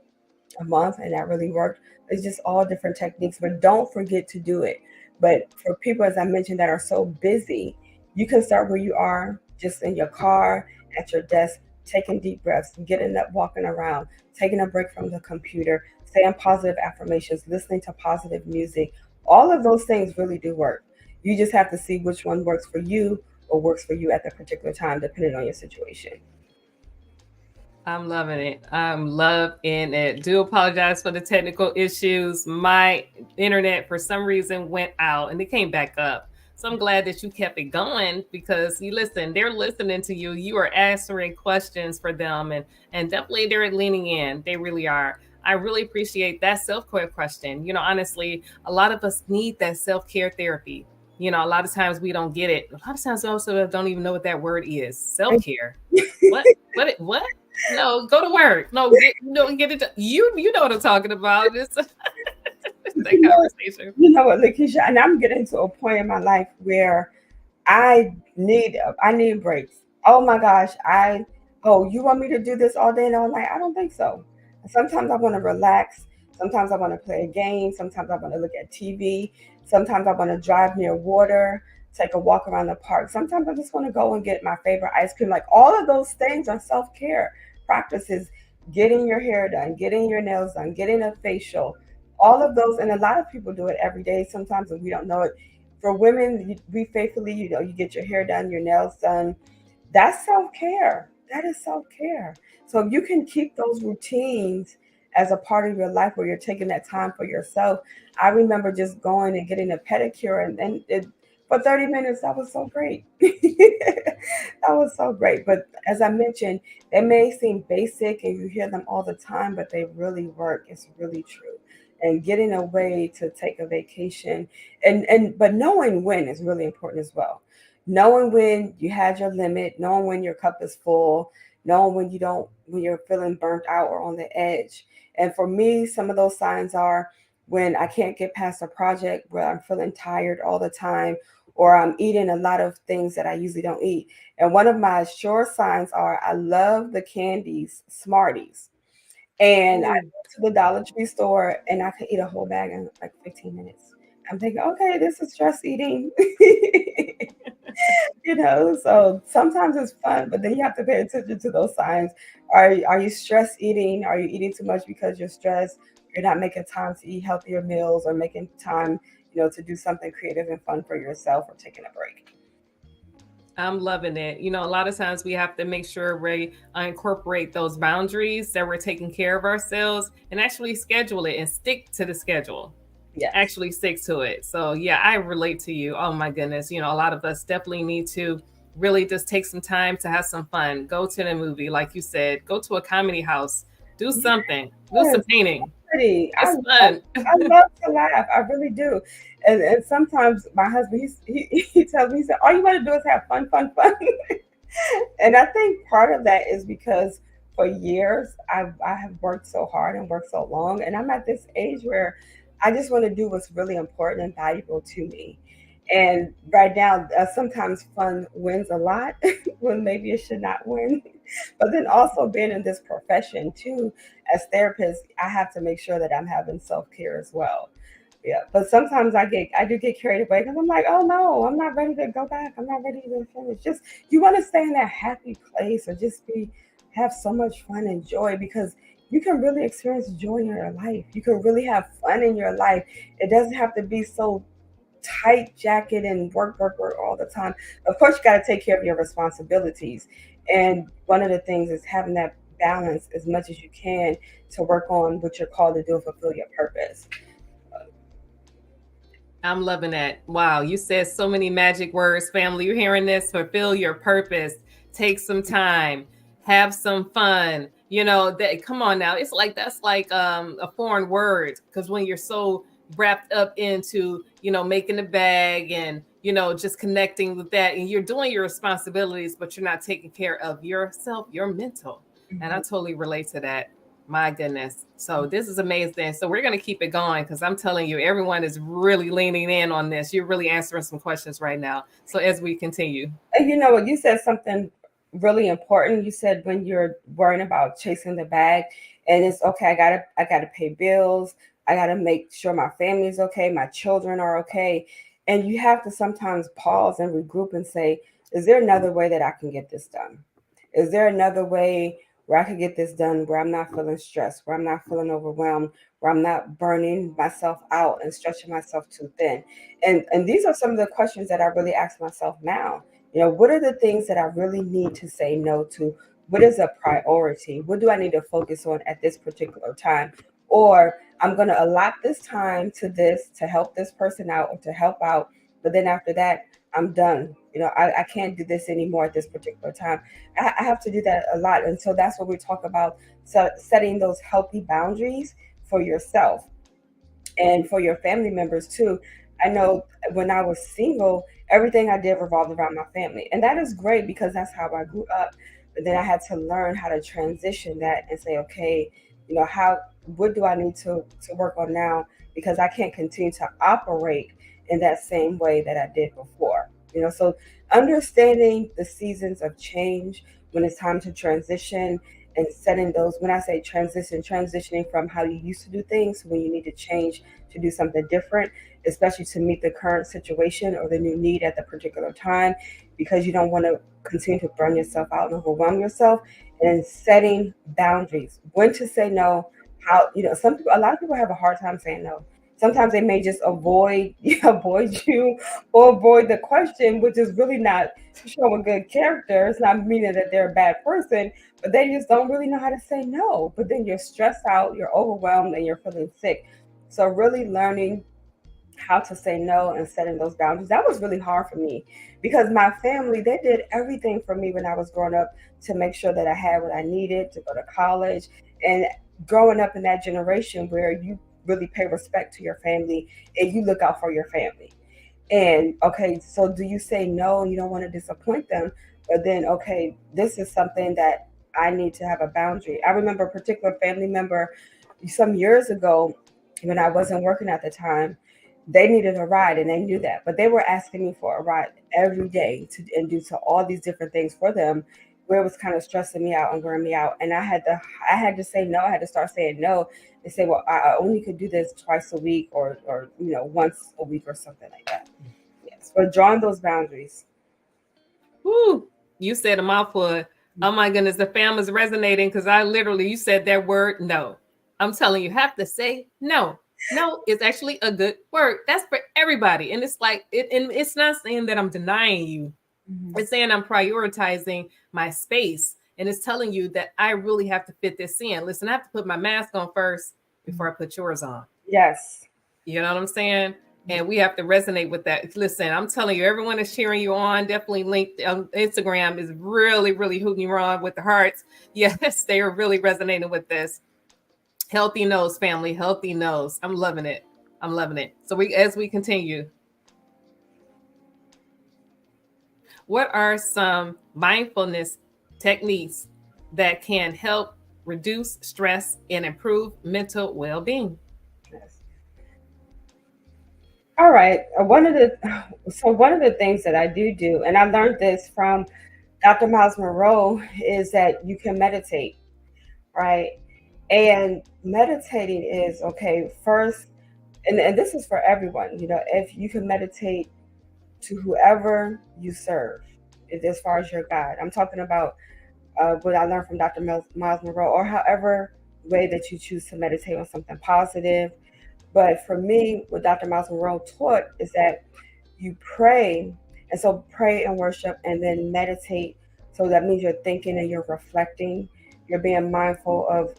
a month, and that really worked. It's just all different techniques, but don't forget to do it. But for people, as I mentioned, that are so busy, you can start where you are, just in your car, at your desk, taking deep breaths, getting up, walking around, taking a break from the computer, saying positive affirmations, listening to positive music. All of those things really do work. You just have to see which one works for you or works for you at the particular time, depending on your situation. I'm loving it. I'm loving it. Do apologize for the technical issues. My internet, for some reason, went out and it came back up. So I'm glad that you kept it going, because you listen, they're listening to you. You are answering questions for them, and definitely they're leaning in. They really are. I really appreciate that self-care question. Honestly, a lot of us need that self-care therapy. A lot of times we don't get it. A lot of times we also don't even know what that word is. Self-care. What? What? No, go to work. No, get it. You know what I'm talking about. It's that You know, conversation. you know what, Lakeisha, and I'm getting to a point in my life where I I need breaks. Oh my gosh, you want me to do this all day and all night? I don't think so. Sometimes I want to relax. Sometimes I want to play a game. Sometimes I want to look at TV. Sometimes I want to drive near water. take a walk around the park. Sometimes I just want to go and get my favorite ice cream. Like all of those things are self-care practices. Getting your hair done, getting your nails done, getting a facial, all of those. And a lot of people do it every day sometimes and we don't know it. For women, we faithfully, you get your hair done, your nails done. That's self-care. That is self-care. So if you can keep those routines as a part of your life where you're taking that time for yourself. I remember just going and getting a pedicure and for 30 minutes, that was so great. That was so great. But as I mentioned, they may seem basic and you hear them all the time, but they really work. It's really true. And getting a way to take a vacation and but knowing when is really important as well. Knowing when you had your limit, knowing when your cup is full, knowing when you're feeling burnt out or on the edge. And for me, some of those signs are when I can't get past a project, where I'm feeling tired all the time, or I'm eating a lot of things that I usually don't eat. And one of my sure signs are I love the candies, Smarties. And I Ooh. go to the Dollar Tree store and I can eat a whole bag in like 15 minutes. I'm thinking, okay, this is stress eating. So sometimes it's fun, but then you have to pay attention to those signs. Are you stress eating? Are you eating too much because you're stressed? You're not making time to eat healthier meals or making time, to do something creative and fun for yourself or taking a break. I'm loving it. A lot of times we have to make sure we incorporate those boundaries, that we're taking care of ourselves, and actually schedule it and stick to the schedule. Yes. Actually stick to it. So, yeah, I relate to you. Oh, my goodness. A lot of us definitely need to really just take some time to have some fun. Go to the movie, like you said, go to a comedy house, do something, do some Yes. painting. Pretty. It's fun. I love to laugh. I really do. And sometimes my husband, he tells me, he said, all you want to do is have fun, fun, fun. And I think part of that is because for years I have worked so hard and worked so long, and I'm at this age where I just want to do what's really important and valuable to me. And right now, sometimes fun wins a lot when maybe it should not win. But then also being in this profession too, as therapists, I have to make sure that I'm having self care as well. Yeah, but sometimes I do get carried away because I'm like, oh no, I'm not ready to go back. I'm not ready to finish. Just you want to stay in that happy place or just have so much fun and joy because you can really experience joy in your life. You can really have fun in your life. It doesn't have to be so tight jacket and work, work, work all the time. Of course, you got to take care of your responsibilities. And one of the things is having that balance as much as you can to work on what you're called to do and fulfill your purpose. I'm loving that. Wow, you said so many magic words, family. You're hearing this. Fulfill your purpose. Take some time. Have some fun. That come on now. It's like that's like a foreign word because when you're so wrapped up into, making the bag and, just connecting with that and you're doing your responsibilities, but you're not taking care of yourself, your mental. And I Mhm. totally relate to that. My goodness. So this is amazing. So we're going to keep it going because I'm telling you, everyone is really leaning in on this. You're really answering some questions right now. So as we continue. And you know what? You said something really important. You said when you're worrying about chasing the bag, and it's okay. I gotta pay bills. I gotta make sure my family's okay. My children are okay. And you have to sometimes pause and regroup and say, is there another way that I can get this done? Is there another way where I can get this done where I'm not feeling stressed, where I'm not feeling overwhelmed, where I'm not burning myself out and stretching myself too thin? And these are some of the questions that I really ask myself now. What are the things that I really need to say no to? What is a priority? What do I need to focus on at this particular time? Or I'm going to allot this time to this to help this person out or to help out. But then after that, I'm done. I can't do this anymore at this particular time. I have to do that a lot. And so that's what we talk about, setting those healthy boundaries for yourself and for your family members too. I know when I was single, everything I did revolved around my family. And that is great because that's how I grew up. But then I had to learn how to transition that and say, okay, how what do I need to work on now? Because I can't continue to operate in that same way that I did before. So understanding the seasons of change when it's time to transition and setting those, when I say transitioning from how you used to do things when you need to change to do something different, especially to meet the current situation or the new need at the particular time, because you don't want to continue to burn yourself out and overwhelm yourself. And setting boundaries, when to say no, how, some people, a lot of people have a hard time saying no. Sometimes they may just avoid avoid you or avoid the question, which is really not showing good character. It's not meaning that they're a bad person, but they just don't really know how to say no. But then you're stressed out, you're overwhelmed, and you're feeling sick. So really learning how to say no and setting those boundaries, that was really hard for me, because my family, they did everything for me when I was growing up to make sure that I had what I needed to go to college. And growing up in that generation where you really pay respect to your family and you look out for your family. And okay, so do you say no and you don't want to disappoint them? But then, okay, this is something that I need to have a boundary. I remember a particular family member some years ago when I wasn't working at the time. They needed a ride and they knew that, but they were asking me for a ride every day and do so all these different things for them, where it was kind of stressing me out and wearing me out. And I had to say no. I had to start saying no and say, well, I only could do this twice a week, or once a week or something like that. Yes, but drawing those boundaries. Woo, you said a mouthful. Oh my goodness, the fam is resonating because you said that word no. I'm telling you, have to say no. No is actually a good word. That's for everybody. And it's like and it's not saying that I'm denying you. Mhm. It's saying I'm prioritizing my space. And it's telling you that I really have to fit this in. Listen, I have to put my mask on first before I put yours on. Yes. You know what I'm saying? And we have to resonate with that. Listen, I'm telling you, everyone is cheering you on. Definitely linked Instagram is really, really hooting you on with the hearts. Yes, they are really resonating with this. Healthy nose, family, healthy nose. I'm loving it. I'm loving it. So as we continue, what are some mindfulness techniques that can help reduce stress and improve mental well-being? Yes. All right. One of the things that I do, and I learned this from Dr. Miles Monroe, is that you can meditate, right? And meditating is okay first, and this is for everyone. If you can meditate to whoever you serve, as far as your God. I'm talking about what I learned from Dr. Miles Monroe, or however way that you choose to meditate on something positive. But for me, what Dr. Miles Monroe taught is that you pray, and so pray and worship and then meditate. So that means you're thinking and you're reflecting, you're being mindful of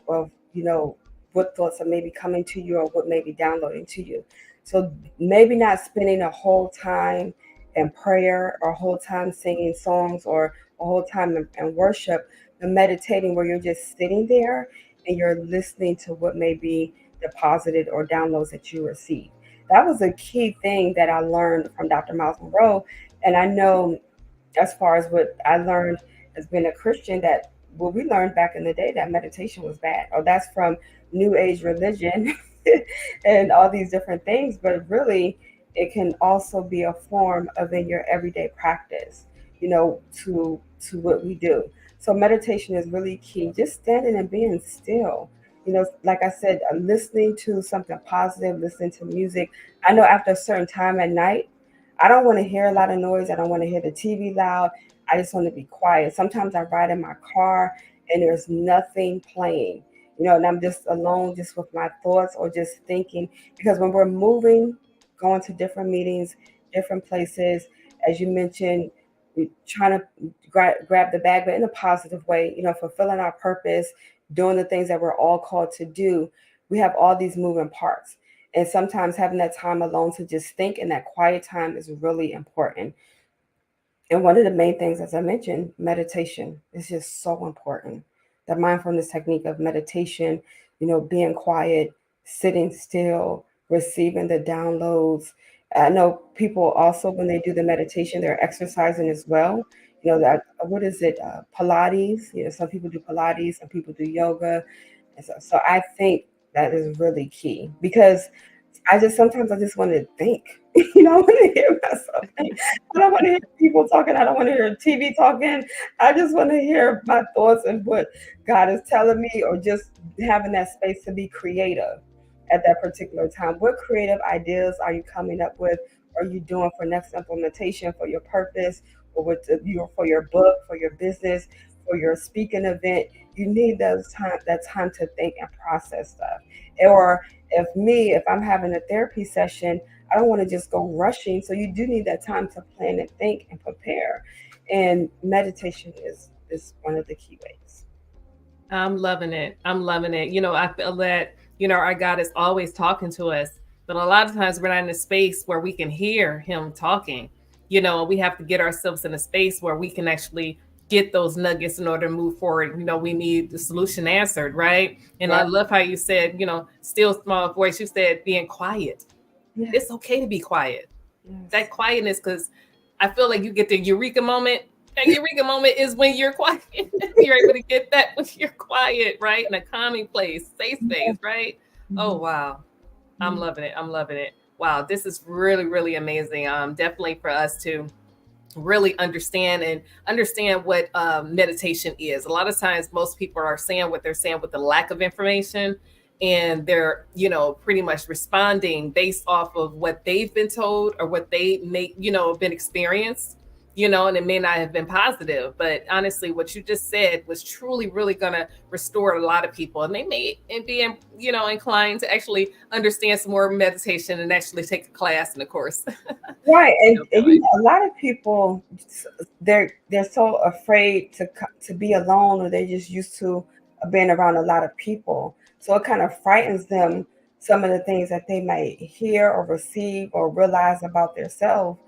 what thoughts are maybe coming to you or what may be downloading to you. So maybe not spending a whole time in prayer or a whole time singing songs or a whole time in worship, but meditating where you're just sitting there and you're listening to what may be deposited or downloads that you receive. That was a key thing that I learned from Dr. Miles Monroe. And I know, as far as what I learned as being a Christian, that what we learned back in the day, that meditation was bad, or that's from New Age religion and all these different things. But really, it can also be a form of in your everyday practice, to what we do. So meditation is really key. Just standing and being still. Like I said, listening to something positive, listening to music. I know after a certain time at night, I don't want to hear a lot of noise. I don't want to hear the TV loud. I just want to be quiet. Sometimes I ride in my car and there's nothing playing, and I'm just alone, just with my thoughts or just thinking. Because when we're moving, going to different meetings, different places, as you mentioned, we trying to grab the bag, but in a positive way, fulfilling our purpose, doing the things that we're all called to do. We have all these moving parts. And sometimes having that time alone to just think in that quiet time is really important. And one of the main things, as I mentioned, meditation is just so important. The mindfulness technique of meditation, being quiet, sitting still, receiving the downloads. I know people also, when they do the meditation, they're exercising as well. That, what is it? Pilates. Some people do Pilates, some people do yoga. And so I think that is really key, because sometimes I just want to think. I want to hear myself think. I don't want to hear people talking. I don't want to hear TV talking. I just want to hear my thoughts and what God is telling me, or just having that space to be creative at that particular time. What creative ideas are you coming up with? Are you doing for next implementation, for your purpose, or for your book, for your business, for your speaking event? You need that time to think and process stuff. Or if I'm having a therapy session, I don't want to just go rushing. So you do need that time to plan and think and prepare. And meditation is one of the key ways. I'm loving it. I'm loving it. I feel that, our God is always talking to us, but a lot of times we're not in a space where we can hear him talking. We have to get ourselves in a space where we can actually get those nuggets in order to move forward. We need the solution answered, right? And I Yeah. love how you said, still small voice. You said being quiet. Yes. It's okay to be quiet. Yes. That quietness, because I feel like you get the eureka moment. That eureka moment is when you're quiet. You're able to get that when you're quiet, right? In a calming place, safe space, right? Oh, wow. I'm loving it. I'm loving it. Wow. This is really, really amazing. Definitely for us to really understand what meditation is. A lot of times most people are saying what they're saying with the lack of information, and they're pretty much responding based off of what they've been told or what they may been experienced, and it may not have been positive. But honestly, what you just said was truly really going to restore a lot of people, and they may be inclined to actually understand some more meditation and actually take a class and a course. Right. And a lot of people, they're so afraid to be alone, or they're just used to being around a lot of people. So it kind of frightens them, some of the things that they might hear or receive or realize about themselves.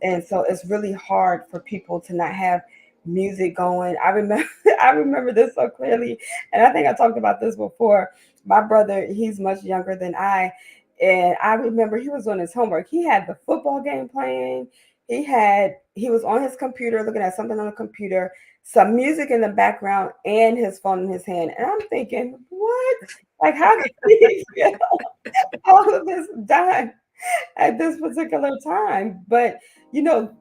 And so it's really hard for people to not have music going. I remember I remember this so clearly, and I think I talked about this before. My brother, he's much younger than I, and I remember he was on his homework. He had the football game playing. He was on his computer looking at something on the computer, some music in the background, and his phone in his hand. And I'm thinking, what? Like, how did he get all of this done at this particular time? But you know,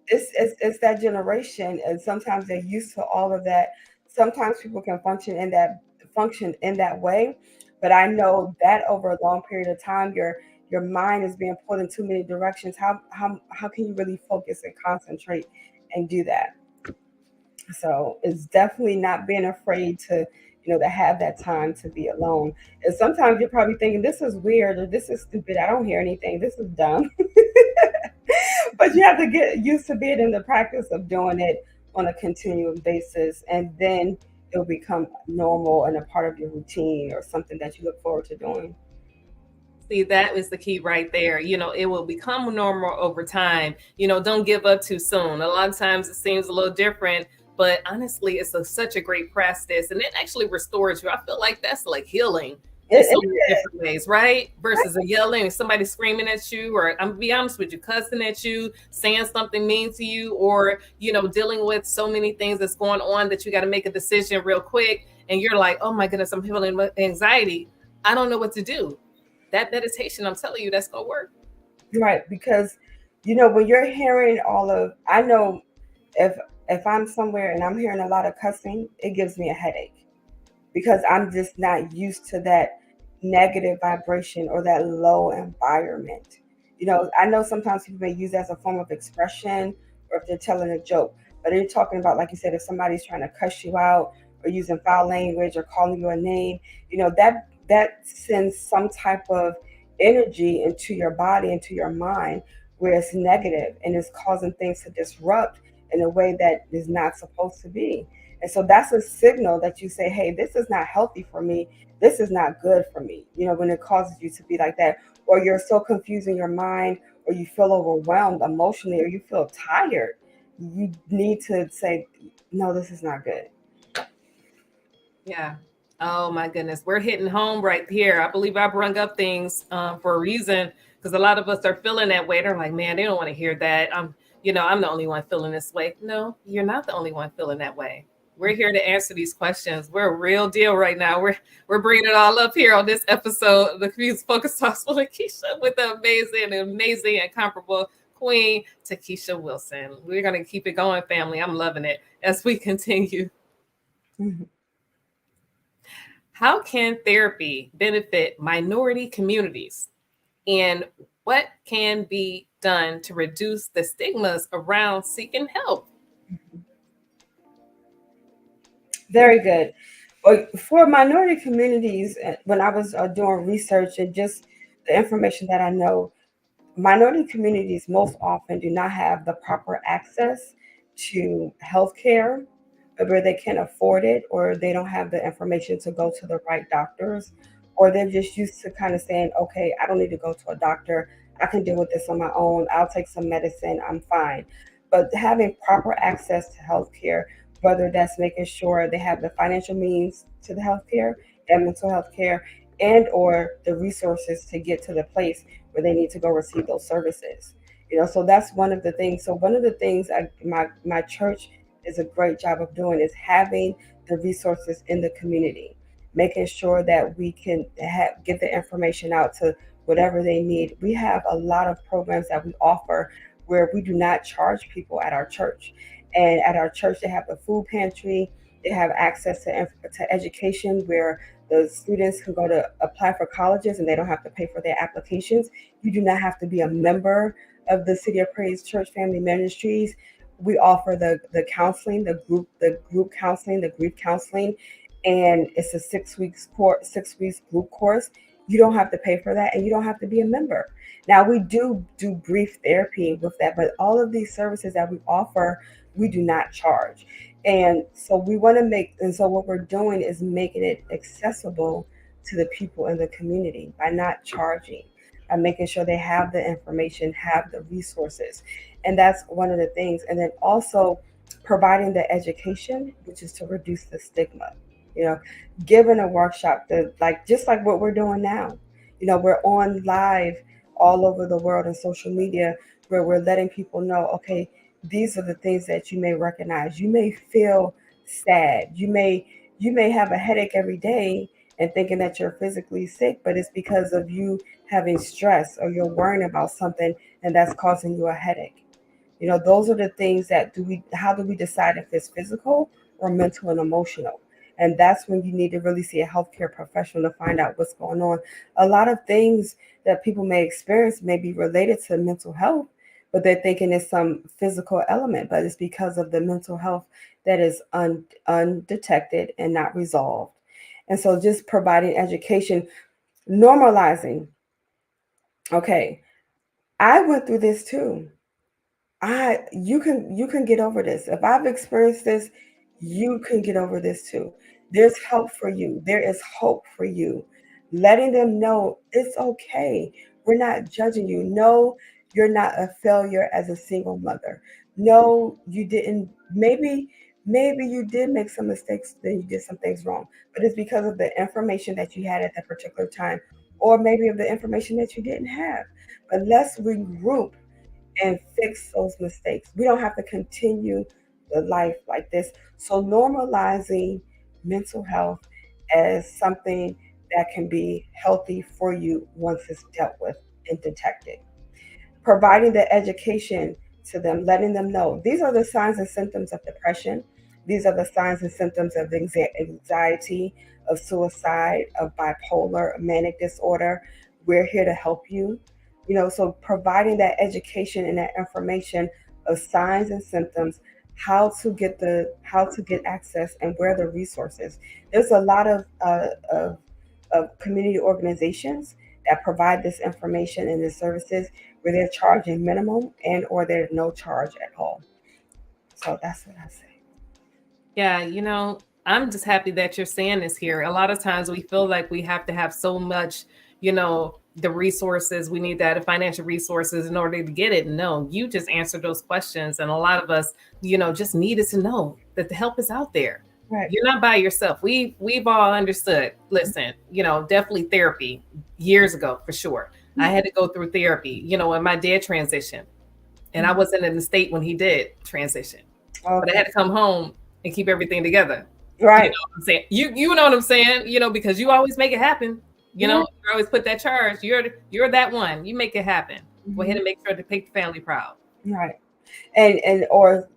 it's that generation, and sometimes they're used to all of that. Sometimes people can function in that way, but I know that over a long period of time, your mind is being pulled in too many directions. How can you really focus and concentrate and do that? So it's definitely not being afraid to, to have that time to be alone. And sometimes you're probably thinking, this is weird, or this is stupid. I don't hear anything. This is dumb. But you have to get used to being in the practice of doing it on a continual basis, and then it'll become normal and a part of your routine, or something that you look forward to doing. See, that is the key right there. It will become normal over time. Don't give up too soon. A lot of times it seems a little different, but honestly, it's such a great practice, and it actually restores you. I feel like that's like healing in so many different ways, right? Versus a yelling, somebody screaming at you, or I'm gonna be honest with you, cussing at you, saying something mean to you, or dealing with so many things that's going on that you got to make a decision real quick, and you're like, oh my goodness, I'm feeling anxiety. I don't know what to do. That meditation, I'm telling you, that's gonna work. Right, because when you're hearing I know if I'm somewhere and I'm hearing a lot of cussing, it gives me a headache, because I'm just not used to that negative vibration or that low environment. I know sometimes people may use that as a form of expression, or if they're telling a joke, but you're talking about, like you said, if somebody's trying to cuss you out, or using foul language, or calling you a name, that sends some type of energy into your body, into your mind, where it's negative and it's causing things to disrupt in a way that is not supposed to be. And so that's a signal that you say, hey, this is not healthy for me. This is not good for me. When it causes you to be like that, or you're so confused in your mind, or you feel overwhelmed emotionally, or you feel tired, you need to say, no, this is not good. Yeah. Oh my goodness, we're hitting home right here. I believe I brung up things for a reason, because a lot of us are feeling that way. They're like, man, they don't want to hear that. I'm the only one feeling this way. No, you're not the only one feeling that way. We're here to answer these questions. We're a real deal right now. We're bringing it all up here on this episode of the Confused Focus Talks with Lekeisha with the amazing, incomparable Queen Takisha Wilson. We're going to keep it going, family. I'm loving it as we continue. Mhm. How can therapy benefit minority communities? And what can be done to reduce the stigmas around seeking help? Very good. Well, for minority communities, when I was doing research and just the information that I know, minority communities most often do not have the proper access to healthcare, where they can afford it, or they don't have the information to go to the right doctors, or they're just used to kind of saying, okay, I don't need to go to a doctor. I can deal with this on my own. I'll take some medicine. I'm fine. But having proper access to healthcare, whether that's making sure they have the financial means to the healthcare and mental health care, and or the resources to get to the place where they need to go receive those services. So that's one of the things. So one of the things my church is a great job of doing is having the resources in the community, making sure that we can get the information out to whatever they need. We have a lot of programs that we offer where we do not charge people at our church. And at our church, they have the food pantry. They have access to education where the students can go to apply for colleges and they don't have to pay for their applications. You do not have to be a member of the City of Praise Church Family Ministries. We offer the counseling, the group counseling, the grief counseling, and it's a 6 weeks group course. You don't have to pay for that, and you don't have to be a member. Now we do brief therapy with that, but all of these services that we offer, we do not charge. And so we want to and so what we're doing is making it accessible to the people in the community by not charging, by making sure they have the information, have the resources. And that's one of the things. And then also providing the education, which is to reduce the stigma, you know, giving a workshop that just like what we're doing now. We're on live all over the world on social media where we're letting people know, okay, these are the things that you may recognize. You may feel sad. You may have a headache every day and thinking that you're physically sick, but it's because of you having stress or you're worrying about something and that's causing you a headache. Those are the things that how do we decide if it's physical or mental and emotional? And that's when you need to really see a healthcare professional to find out what's going on. A lot of things that people may experience may be related to mental health, but they're thinking it's some physical element, but it's because of the mental health that is undetected and not resolved. And so just providing education, normalizing. Okay, I went through this too. You can get over this. If I've experienced this, you can get over this too. There's help for you. There is hope for you. Letting them know it's okay. We're not judging you. No, you're not a failure as a single mother. No, you didn't. Maybe you did make some mistakes, then you did some things wrong. But it's because of the information that you had at that particular time, or maybe of the information that you didn't have. But let's regroup and fix those mistakes. We don't have to continue the life like this. So normalizing mental health as something that can be healthy for you once it's dealt with and detected. Providing the education to them, letting them know these are the signs and symptoms of depression. These are the signs and symptoms of anxiety, of suicide, of bipolar, manic disorder. We're here to help you. So providing that education and that information of signs and symptoms, how to get access and where the resources. There's a lot of community organizations that provide this information and the services where they're charging minimum and or there's no charge at all. So that's what I say. Yeah, I'm just happy that you're saying this here. A lot of times we feel like we have to have so much, the resources, we need that financial resources in order to get it. No, you just answered those questions. And a lot of us, just needed to know that the help is out there. Right. You're not by yourself. We've all understood. Listen, definitely therapy years ago, for sure. I had to go through therapy, when my dad transitioned, and I wasn't in the state when he did transition, but I had to come home and keep everything together. You Right. know what I'm saying? You know what I'm saying? Because you always make it happen. Yeah. You always put that charge. You're that one. You make it happen. Go ahead Mhm. and make sure to make the family proud. Right. And or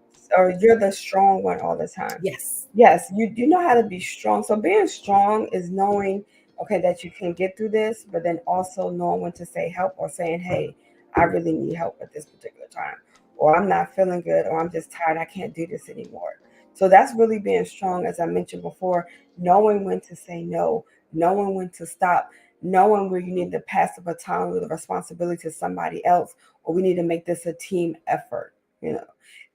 you're the strong one all the time. Yes. Yes, you know how to be strong. So being strong is knowing, okay, that you can get through this, but then also knowing when to say help or saying, hey, I really need help at this particular time, or I'm not feeling good, or I'm just tired, I can't do this anymore. So that's really being strong, as I mentioned before, knowing when to say no, knowing when to stop, knowing where you need to pass the baton with the responsibility to somebody else, or we need to make this a team effort, you know.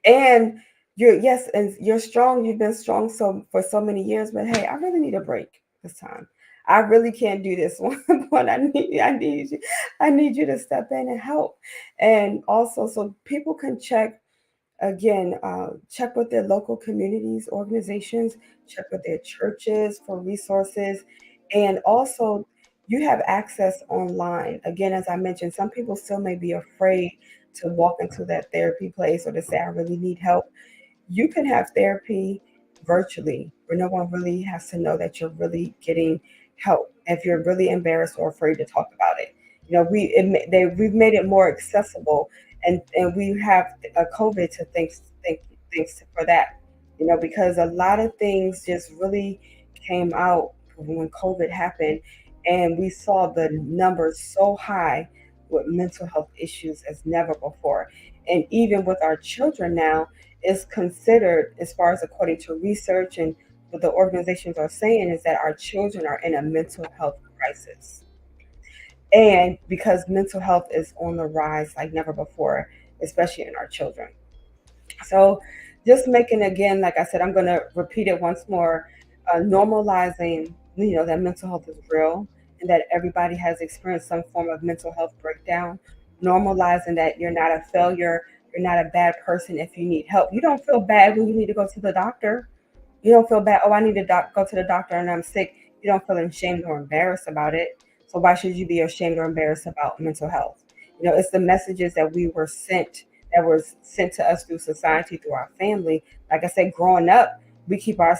And and you're strong. You've been strong for so many years, but hey, I really need a break this time. I really can't do this one. But I need you to step in and help. And also, so people can check again, check with their local communities, organizations, check with their churches for resources, and also you have access online. Again, as I mentioned, some people still may be afraid to walk into that therapy place or to say, I really need help. You can have therapy virtually where no one really has to know that you're really getting help if you're really embarrassed or afraid to talk about it. We've made it more accessible, and we have COVID to thanks for that. Because a lot of things just really came out when COVID happened, and we saw the numbers so high with mental health issues as never before. And even with our children now, is considered, as far as according to research and what the organizations are saying, is that our children are in a mental health crisis. And because mental health is on the rise like never before, especially in our children. So just making, again, like I said, I'm going to repeat it once more, normalizing, that mental health is real and that everybody has experienced some form of mental health breakdown. Normalizing that you're not a failure, you're not a bad person if you need help. You don't feel bad when you need to go to the doctor. You don't feel bad. Oh, I need to go to the doctor and I'm sick. You don't feel ashamed or embarrassed about it. So why should you be ashamed or embarrassed about mental health? It's the messages that was sent to us through society, through our family. Like I said, growing up, we keep our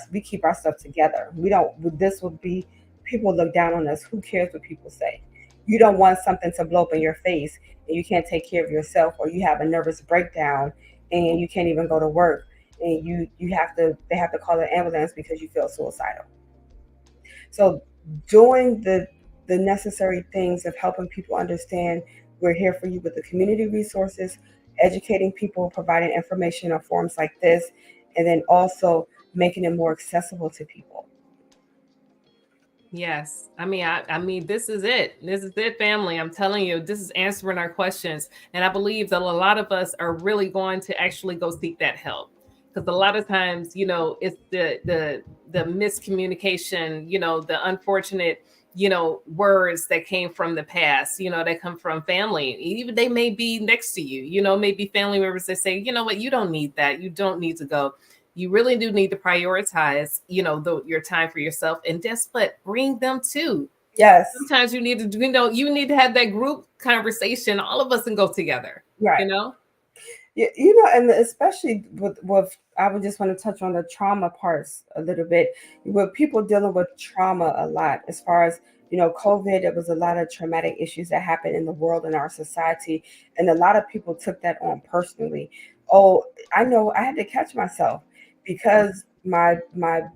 stuff together. We don't. This would be people look down on us. Who cares what people say? You don't want something to blow up in your face and you can't take care of yourself, or you have a nervous breakdown and you can't even go to work, and you have to they have to call an ambulance because you feel suicidal. So doing the necessary things of helping people understand we're here for you with the community resources, educating people, providing information on forums like this, and then also making it more accessible to people. Yes. I mean, this is it. This is it, family. I'm telling you, this is answering our questions. And I believe that a lot of us are really going to actually go seek that help. Because a lot of times, it's the miscommunication, the unfortunate, words that came from the past, that come from family. Even they may be next to you, maybe family members that say, you know what, you don't need that. You don't need to go. You really do need to prioritize, your time for yourself, and just bring them too. Yes. Sometimes you need to, you need to have that group conversation, all of us, and go together. Right. And especially with I would just want to touch on the trauma parts a little bit. With people dealing with trauma a lot, as far as COVID, there was a lot of traumatic issues that happened in the world, in our society, and a lot of people took that on personally. Oh, I know I had to catch myself because my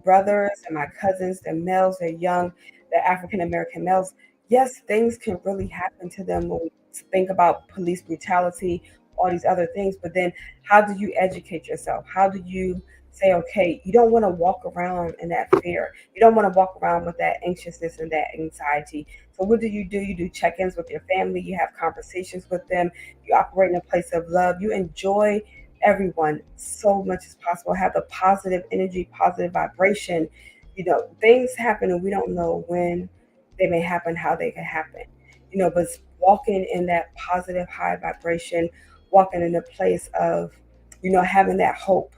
brothers and my cousins, the males, they're young, the African American males. Yes, things can really happen to them when we think about police brutality, all these other things. But then how do you educate yourself? How do you say, okay, you don't want to walk around in that fear. You don't want to walk around with that anxiousness and that anxiety. So what do? You do check-ins with your family. You have conversations with them. You operate in a place of love. You enjoy everyone so much as possible. Have the positive energy, positive vibration. Things happen and we don't know when they may happen, how they can happen. But walking in that positive high vibration, walking in a place of, having that hope,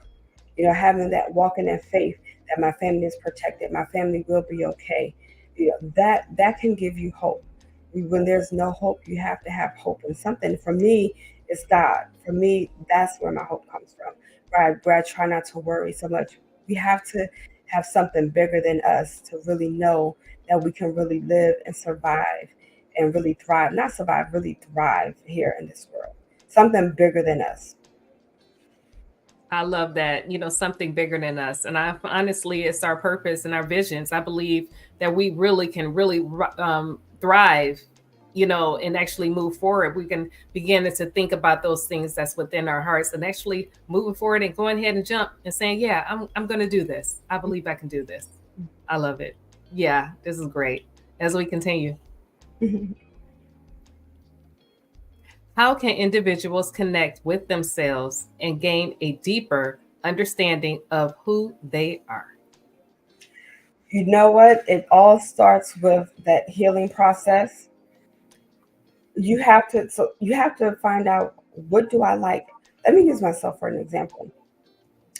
having that walking in faith that my family is protected, my family will be okay. That can give you hope. When there's no hope, you have to have hope in something. For me, it's God. For me, that's where my hope comes from. Where I try not to worry so much. We have to have something bigger than us to really know that we can really live and survive and really thrive. Not survive, really thrive here in this world. Something bigger than us. I love that, something bigger than us. And honestly, it's our purpose and our visions. I believe that we really can really thrive, and actually move forward. We can begin to think about those things that's within our hearts and actually moving forward and going ahead and jump and saying, yeah, I'm going to do this. I believe I can do this. I love it. Yeah, this is great. As we continue, how can individuals connect with themselves and gain a deeper understanding of who they are? You know what? It all starts with that healing process. You have to find out, what do I like. Let me use myself for an example.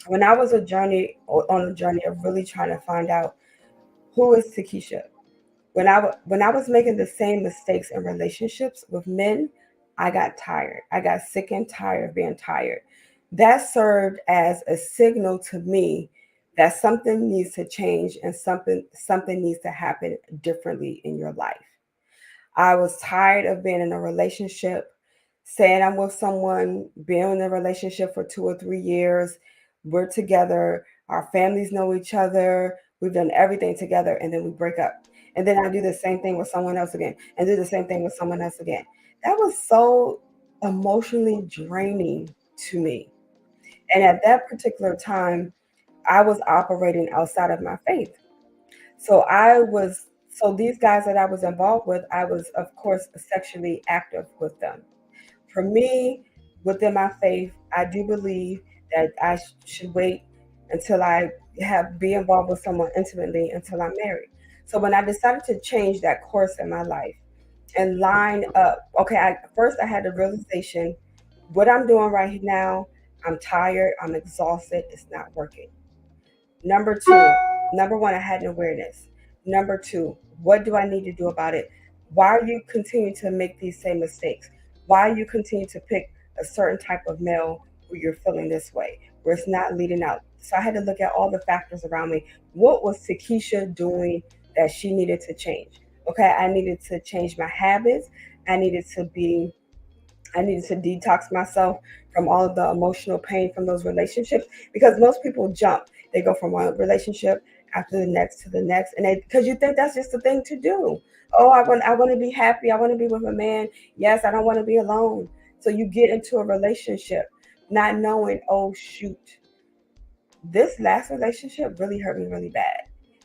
When I was on a journey of really trying to find out who is Takisha, when I was making the same mistakes in relationships with men, I got tired. I got sick and tired of being tired. That served as a signal to me that something needs to change and something needs to happen differently in your life. I was tired of being in a relationship, saying I'm with someone, being in a relationship for 2 or 3 years. We're together, our families know each other, we've done everything together, and then we break up. And then I do the same thing with someone else again, and do the same thing with someone else again. That was so emotionally draining to me. And at that particular time, I was operating outside of my faith. So these guys that I was involved with, I was of course sexually active with them. For me, within my faith, I do believe that I should wait until I have be involved with someone intimately until I'm married. So when I decided to change that course in my life and line up, okay, first I had the realization, what I'm doing right now, I'm tired, I'm exhausted, it's not working. Number two, number one, I had an awareness. Number two, what do I need to do about it? Why are you continue to make these same mistakes? Why you continue to pick a certain type of male where you're feeling this way, where it's not leading out? So I had to look at all the factors around me. What was Takisha doing that she needed to change? Okay, I needed to change my habits. I needed to be I needed to detox myself from all of the emotional pain from those relationships, because most people jump. They go from one relationship after the next to the next, and because you think that's just the thing to do. Oh, I want to be happy. I want to be with a man. Yes, I don't want to be alone. So you get into a relationship not knowing, oh shoot, this last relationship really hurt me really bad.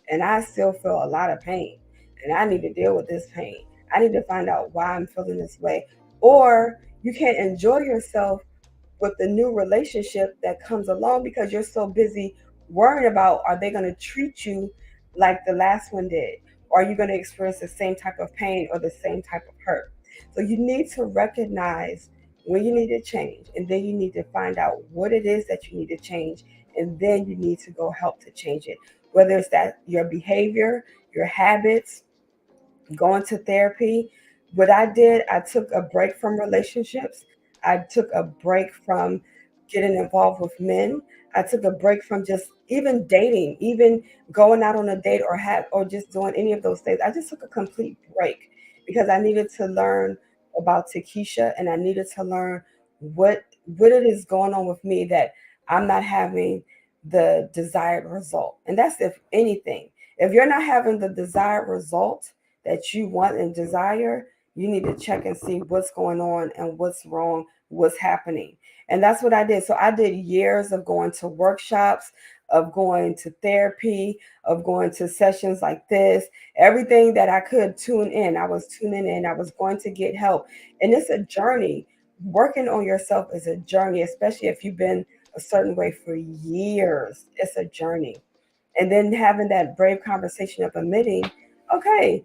And I still feel a lot of pain. And I need to deal with this pain. I need to find out why I'm feeling this way. Or you can't enjoy yourself with the new relationship that comes along because you're so busy worrying about, are they going to treat you like the last one did? Or are you going to experience the same type of pain or the same type of hurt? So you need to recognize when you need to change, and then you need to find out what it is that you need to change, and then you need to go help to change it. Whether it's that your behavior, your habits, going to therapy. What I did, I took a break from relationships. I took a break from getting involved with men. I took a break from just even dating, even going out on a date or just doing any of those things. I just took a complete break because I needed to learn about Takisha, and I needed to learn what what it is going on with me that I'm not having the desired result. And that's if anything. If you're not having the desired result that you want and desire, you need to check and see what's going on and what's wrong, what's happening. And that's what I did. So I did years of going to workshops, of going to therapy, of going to sessions like this, everything that I could tune in. I was tuning in, I was going to get help. And it's a journey. Working on yourself is a journey, especially if you've been a certain way for years. It's a journey. And then having that brave conversation of admitting, okay,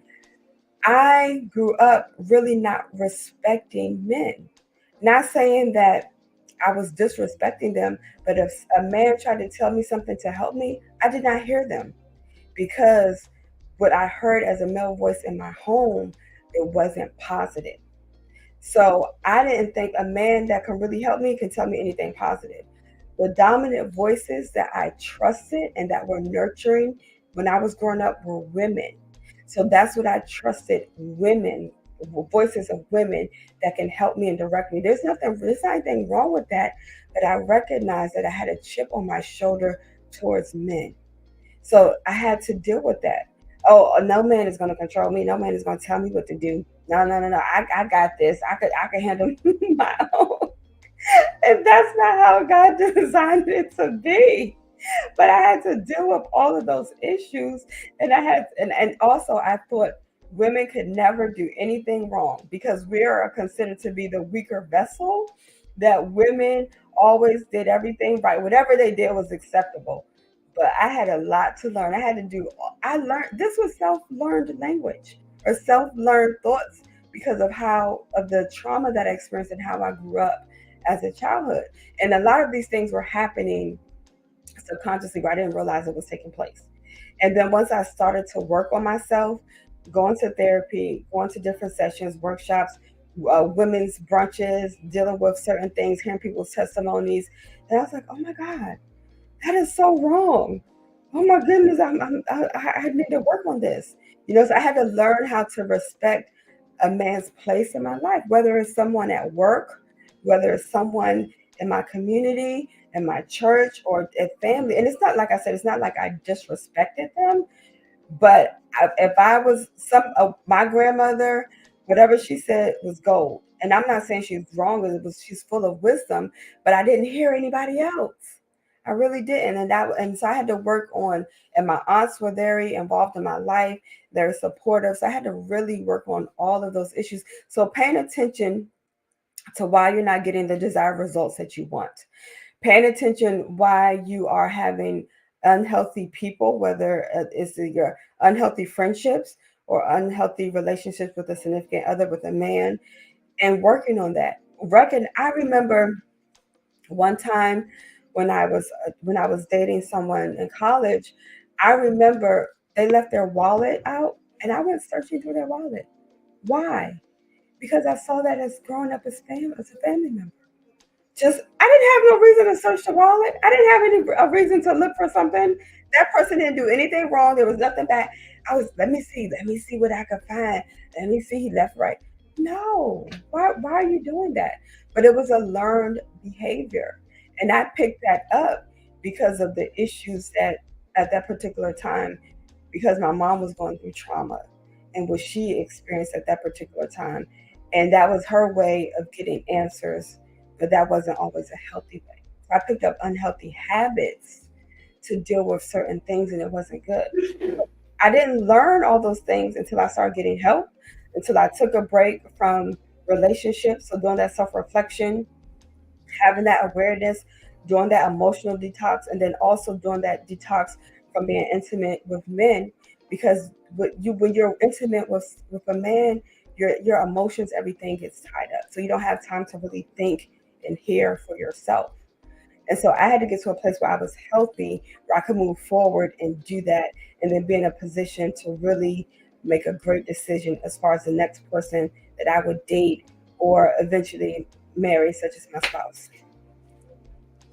I grew up really not respecting men. Not saying that I was disrespecting them, but if a man tried to tell me something to help me, I did not hear them because what I heard as a male voice in my home, it wasn't positive. So I didn't think a man that can really help me can tell me anything positive. The dominant voices that I trusted and that were nurturing when I was growing up were women. So that's what I trusted, women, voices of women that can help me and direct me. There's not anything wrong with that, but I recognized that I had a chip on my shoulder towards men. So I had to deal with that. Oh, no man is going to control me. No man is going to tell me what to do. No, no, no, no. I got this. I could handle my own. And that's not how God designed it to be. But I had to deal with all of those issues. And also I thought women could never do anything wrong because we are considered to be the weaker vessel, that women always did everything right. Whatever they did was acceptable. But I had a lot to learn. I learned this was self-learned language or self-learned thoughts because of the trauma that I experienced and how I grew up as a childhood. And a lot of these things were happening subconsciously where I didn't realize it was taking place. And then once I started to work on myself, going to therapy, going to different sessions, workshops, women's brunches, dealing with certain things, hearing people's testimonies, and I was like, oh my God, that is so wrong. Oh my goodness, I need to work on this. So I had to learn how to respect a man's place in my life, whether it's someone at work, whether it's someone in my community, in my church, or at family. And it's not like I said, it's not like I disrespected them, but if I was my grandmother, whatever she said was gold. And I'm not saying she's wrong, she's full of wisdom, but I didn't hear anybody else. I really didn't. And so I had to work on, and my aunts were very involved in my life. They're supportive. So I had to really work on all of those issues. So paying attention to why you're not getting the desired results that you want. Paying attention why you are having unhealthy people, whether it's your unhealthy friendships or unhealthy relationships with a significant other, with a man, and working on that. I remember one time when I was dating someone in college, I remember they left their wallet out, and I went searching through their wallet. Why? Because I saw that as growing up as a family member. Just I didn't have no reason to search the wallet. I didn't have any a reason to look for something. That person didn't do anything wrong. There was nothing bad. Let me see what I could find. Let me see, he left right. No, why are you doing that? But it was a learned behavior. And I picked that up because of the issues that at that particular time, because my mom was going through trauma and what she experienced at that particular time. And that was her way of getting answers, but that wasn't always a healthy way. So I picked up unhealthy habits to deal with certain things, and it wasn't good. I didn't learn all those things until I started getting help, until I took a break from relationships. So doing that self-reflection, having that awareness, doing that emotional detox, and then also doing that detox from being intimate with men. Because when you're intimate with a man, your emotions, everything gets tied up. So you don't have time to really think and hear for yourself. And so I had to get to a place where I was healthy, where I could move forward and do that, and then be in a position to really make a great decision as far as the next person that I would date or eventually marry, such as my spouse.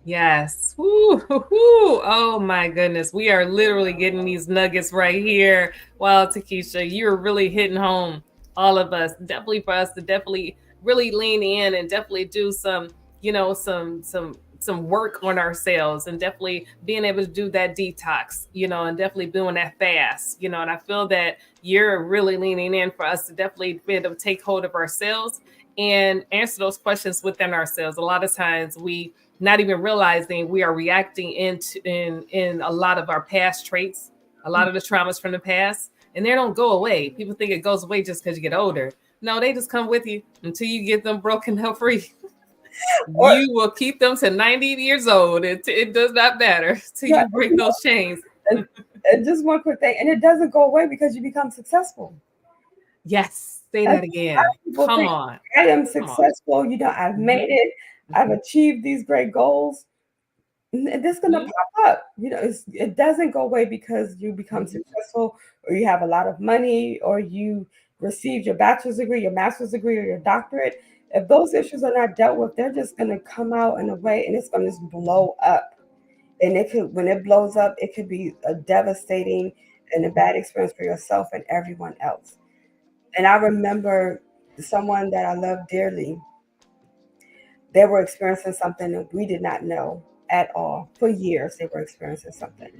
Yes. Woo, woo, woo. Oh my goodness. We are literally getting these nuggets right here. Wow, Takisha, you're really hitting home. All of us. Definitely for us to definitely really lean in and definitely do some, some work on ourselves, and definitely being able to do that detox, and definitely doing that fast, and I feel that you're really leaning in for us to definitely be able to take hold of ourselves and answer those questions within ourselves. A lot of times we not even realizing we are reacting in a lot of our past traits, a lot of the traumas from the past, and they don't go away. People think it goes away just because you get older. No, they just come with you until you get them broken up free. You will keep them to 90 years old. It does not matter till you break those chains. And just one quick thing, and it doesn't go away because you become successul. Yes, say that again. Come on. I am successful. I've made it. I've achieved these great goals. This gonna pop up. It doesn't go away because you become successful, or you have a lot of money, or you received your bachelor's degree, your master's degree, or your doctorate. If those issues are not dealt with, they're just going to come out in a way and it's going to just blow up. And it could, when it blows up, it could be a devastating and a bad experience for yourself and everyone else. And I remember someone that I love dearly, they were experiencing something that we did not know at all. For years, they were experiencing something.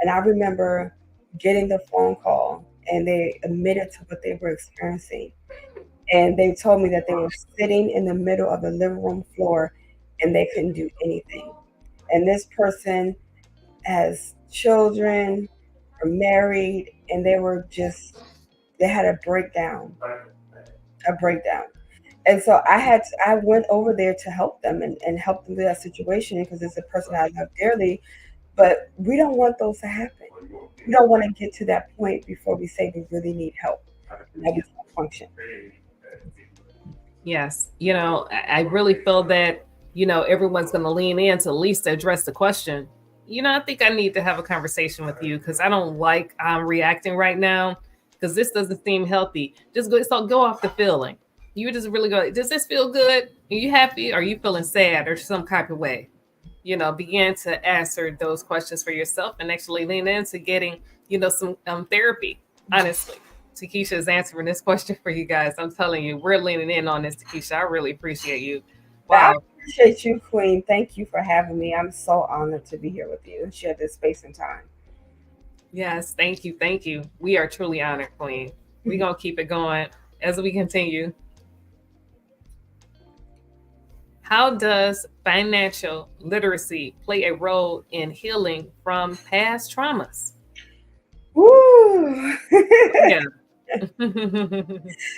And I remember getting the phone call and they admitted to what they were experiencing. And they told me that they were sitting in the middle of the living room floor and they couldn't do anything. And this person has children, are married, and they were just, they had a breakdown, a breakdown. And so I went over there to help them and help them with that situation because it's a person I love dearly. But we don't want those to happen. We don't want to get to that point before we say we really need help and that we can't function. Yes. I really feel that, everyone's going to lean in to at least address the question. I think I need to have a conversation with you because I don't like reacting right now because this doesn't seem healthy. Just go off the feeling. You just really go, does this feel good? Are you happy? Are you feeling sad or some type of way? Begin to answer those questions for yourself and actually lean into getting, some therapy, honestly. Takisha is answering this question for you guys. I'm telling you, we're leaning in on this, Takisha. I really appreciate you. I Wow. appreciate you, Queen. Thank you for having me. I'm so honored to be here with you and share this space and time. Yes, thank you. Thank you. We are truly honored, Queen. We're going to keep it going as we continue. How does financial literacy play a role in healing from past traumas? Woo! Yeah.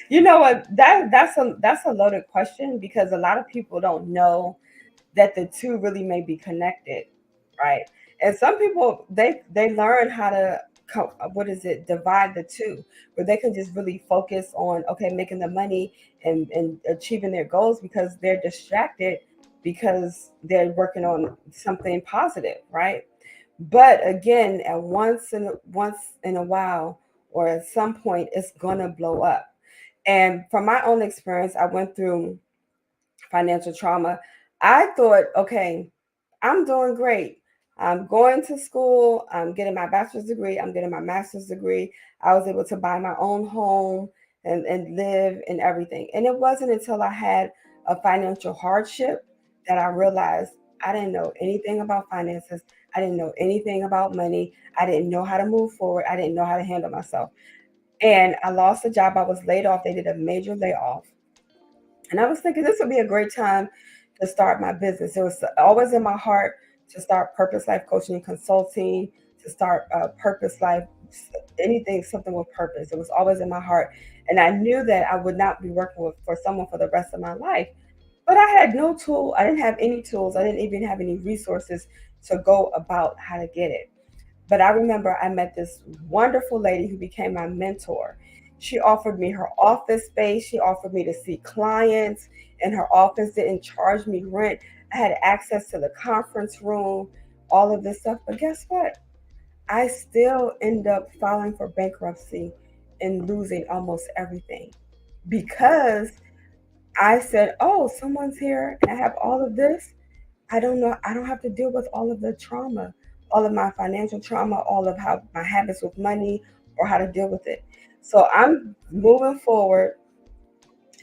You know what? That's a loaded question because a lot of people don't know that the two really may be connected, right? And some people they learn how to what is it, divide the two, where they can just really focus on okay making the money and achieving their goals because they're distracted because they're working on something positive, right? But again, once in a while or at some point, it's gonna blow up. And from my own experience, I went through financial trauma. I thought, okay, I'm doing great. I'm going to school. I'm getting my bachelor's degree. I'm getting my master's degree. I was able to buy my own home and live and everything. And it wasn't until I had a financial hardship that I realized I didn't know anything about finances. I didn't know anything about money. I didn't know how to move forward. I didn't know how to handle myself. And I lost a job. I was laid off. They did a major layoff. And I was thinking this would be a great time to start my business. It was always in my heart to start Purpose Life Coaching and Consulting, to start Purpose Life, anything, something with purpose. It was always in my heart. And I knew that I would not be working for someone for the rest of my life. But I had no tool. I didn't have any tools. I didn't even have any resources to go about how to get it. But I remember I met this wonderful lady who became my mentor. She offered me her office space. She offered me to see clients in her office, didn't charge me rent. I had access to the conference room, all of this stuff. But guess what? I still end up filing for bankruptcy and losing almost everything because I said, oh, someone's here and I have all of this. I don't know. I don't have to deal with all of the trauma, all of my financial trauma, all of how my habits with money or how to deal with it. So I'm moving forward,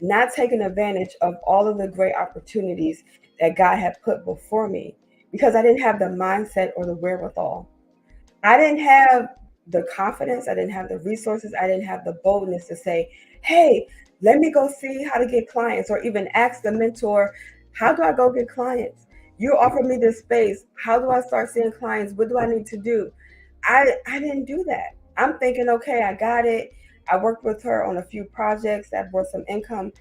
not taking advantage of all of the great opportunities that God had put before me because I didn't have the mindset or the wherewithal. I didn't have the confidence, I didn't have the resources, I didn't have the boldness to say, hey, let me go see how to get clients, or even ask the mentor, how do I go get clients? You offered me this space. How do I start seeing clients? What do I need to do? I didn't do that. I'm thinking, okay, I got it. I worked with her on a few projects that brought some income,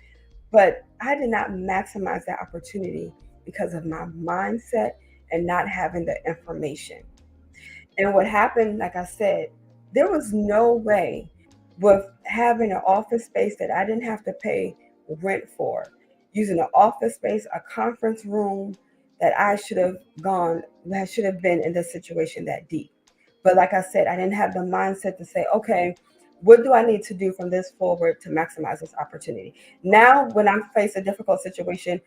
but I did not maximize that opportunity because of my mindset and not having the information. And what happened, like I said, there was no way with having an office space that I didn't have to pay rent for, using an office space, a conference room that I should have gone, that should have been in this situation that deep. But like I said, I didn't have the mindset to say, okay, What do I need to do from this forward to maximize this opportunity? Now, when I'm faced a difficult situation,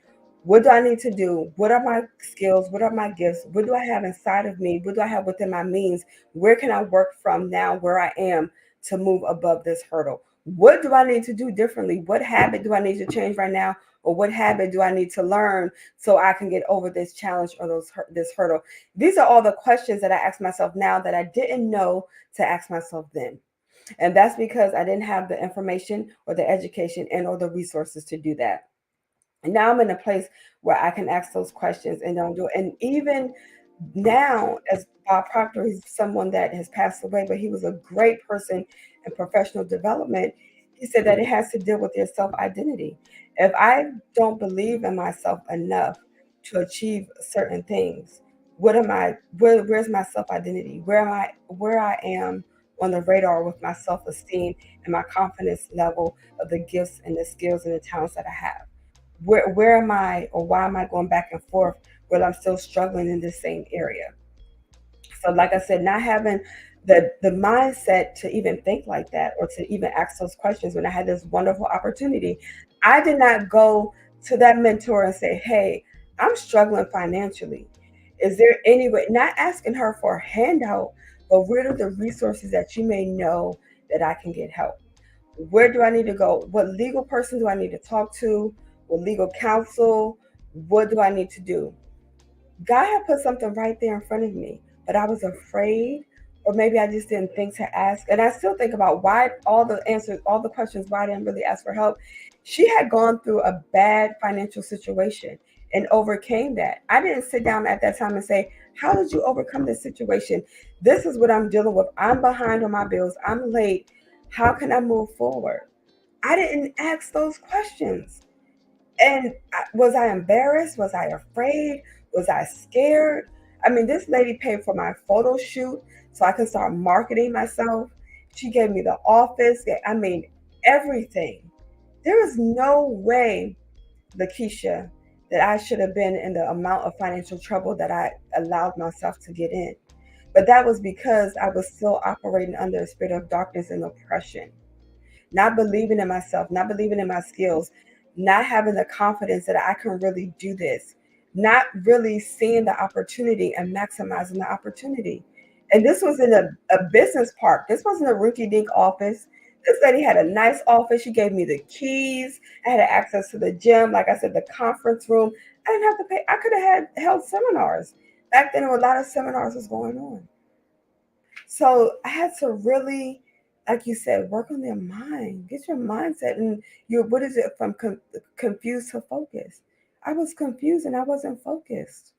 what do I need to do? What are my skills? What are my gifts? What do I have inside of me? What do I have within my means? Where can I work from now where I am to move above this hurdle? What do I need to do differently? What habit do I need to change right now? Or what habit do I need to learn so I can get over this challenge or this hurdle? These are all the questions that I ask myself now that I didn't know to ask myself then. And that's because I didn't have the information or the education and or the resources to do that. And now I'm in a place where I can ask those questions and don't do it. And even now, as Bob Proctor, he's someone that has passed away, but he was a great person in professional development. He said that it has to deal with your self identity. If I don't believe in myself enough to achieve certain things, what am I? Where's my self identity? Where am I? Where I am on the radar with my self esteem and my confidence level of the gifts and the skills and the talents that I have. Where am I, or why am I going back and forth while I'm still struggling in this same area? So, like I said, not having the mindset to even think like that or to even ask those questions when I had this wonderful opportunity, I did not go to that mentor and say, "Hey, I'm struggling financially. Is there any way?" Not asking her for a handout, but what are the resources that you may know that I can get help? Where do I need to go? What legal person do I need to talk to? What legal counsel? What do I need to do? God had put something right there in front of me, but I was afraid, or maybe I just didn't think to ask. And I still think about why all the answers, all the questions, why I didn't really ask for help. She had gone through a bad financial situation and overcame that. I didn't sit down at that time and say, "How did you overcome this situation? This is what I'm dealing with. I'm behind on my bills. I'm late. How can I move forward?" I didn't ask those questions. And was I embarrassed? Was I afraid? Was I scared? I mean, this lady paid for my photo shoot so I could start marketing myself. She gave me the office. I mean, everything. There is no way, Lekeisha, that I should have been in the amount of financial trouble that I allowed myself to get in. But that was because I was still operating under a spirit of darkness and oppression, not believing in myself, not believing in my skills, not having the confidence that I can really do this, not really seeing the opportunity and maximizing the opportunity. And this was in a business park. This wasn't a rinky dink office. This lady had a nice office. She gave me the keys. I had access to the gym. Like I said, the conference room. I didn't have to pay. I could have held seminars. Back then, there were a lot of seminars was going on. So I had to really, like you said, work on their mind, get your mindset, and your what is it from confused to focused. I was confused and I wasn't focused.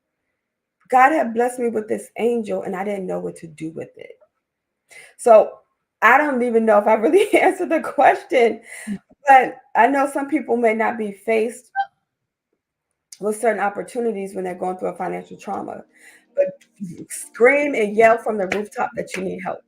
God had blessed me with this angel, and I didn't know what to do with it. So I don't even know if I really answered the question, but I know some people may not be faced with certain opportunities when they're going through a financial trauma, but scream and yell from the rooftop that you need help.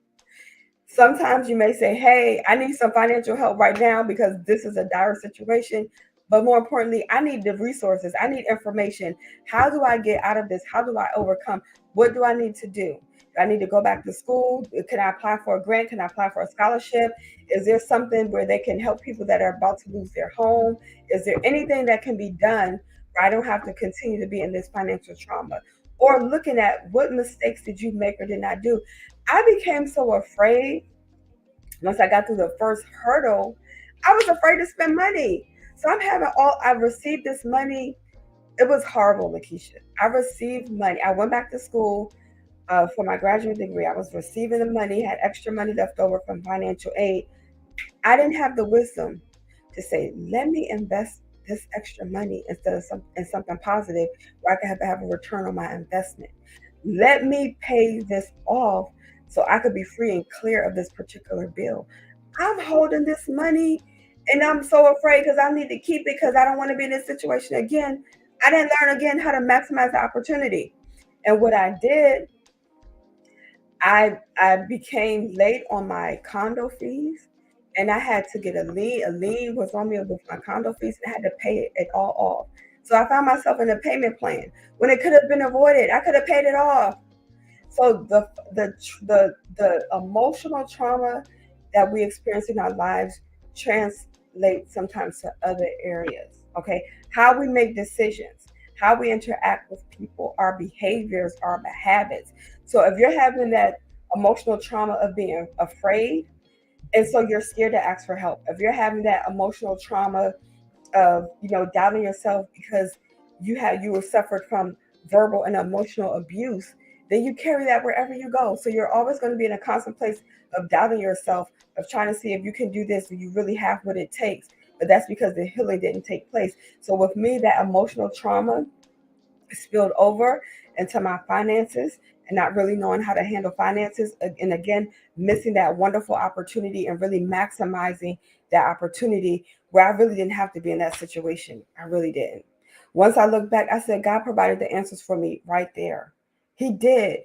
Sometimes you may say, "Hey, I need some financial help right now because this is a dire situation." But more importantly, I need the resources. I need information. How do I get out of this? How do I overcome? What do I need to do? Do I need to go back to school? Can I apply for a grant? Can I apply for a scholarship? Is there something where they can help people that are about to lose their home? Is there anything that can be done where I don't have to continue to be in this financial trauma? Or looking at what mistakes did you make or did not do? I became so afraid once I got through the first hurdle. I was afraid to spend money. So I received this money. It was horrible, Lekeisha. I received money. I went back to school for my graduate degree. I was receiving the money, had extra money left over from financial aid. I didn't have the wisdom to say, let me invest this extra money instead of in something positive where I can have a return on my investment. Let me pay this off so I could be free and clear of this particular bill. I'm holding this money and I'm so afraid because I need to keep it because I don't want to be in this situation again. I didn't learn again how to maximize the opportunity. And what I did, I became late on my condo fees and I had to get a lien. A lien was on me with my condo fees and I had to pay it all off. So I found myself in a payment plan when it could have been avoided. I could have paid it off. So the emotional trauma that we experience in our lives translate sometimes to other areas. Okay, how we make decisions, how we interact with people, our behaviors, our habits. So if you're having that emotional trauma of being afraid, and so you're scared to ask for help, if you're having that emotional trauma of doubting yourself because you were suffered from verbal and emotional abuse, then you carry that wherever you go. So you're always going to be in a constant place of doubting yourself, of trying to see if you can do this, or you really have what it takes. But that's because the healing didn't take place. So with me, that emotional trauma spilled over into my finances, and not really knowing how to handle finances, and again missing that wonderful opportunity and really maximizing that opportunity where I really didn't have to be in that situation. I really didn't. Once I look back, I said God provided the answers for me right there. He did.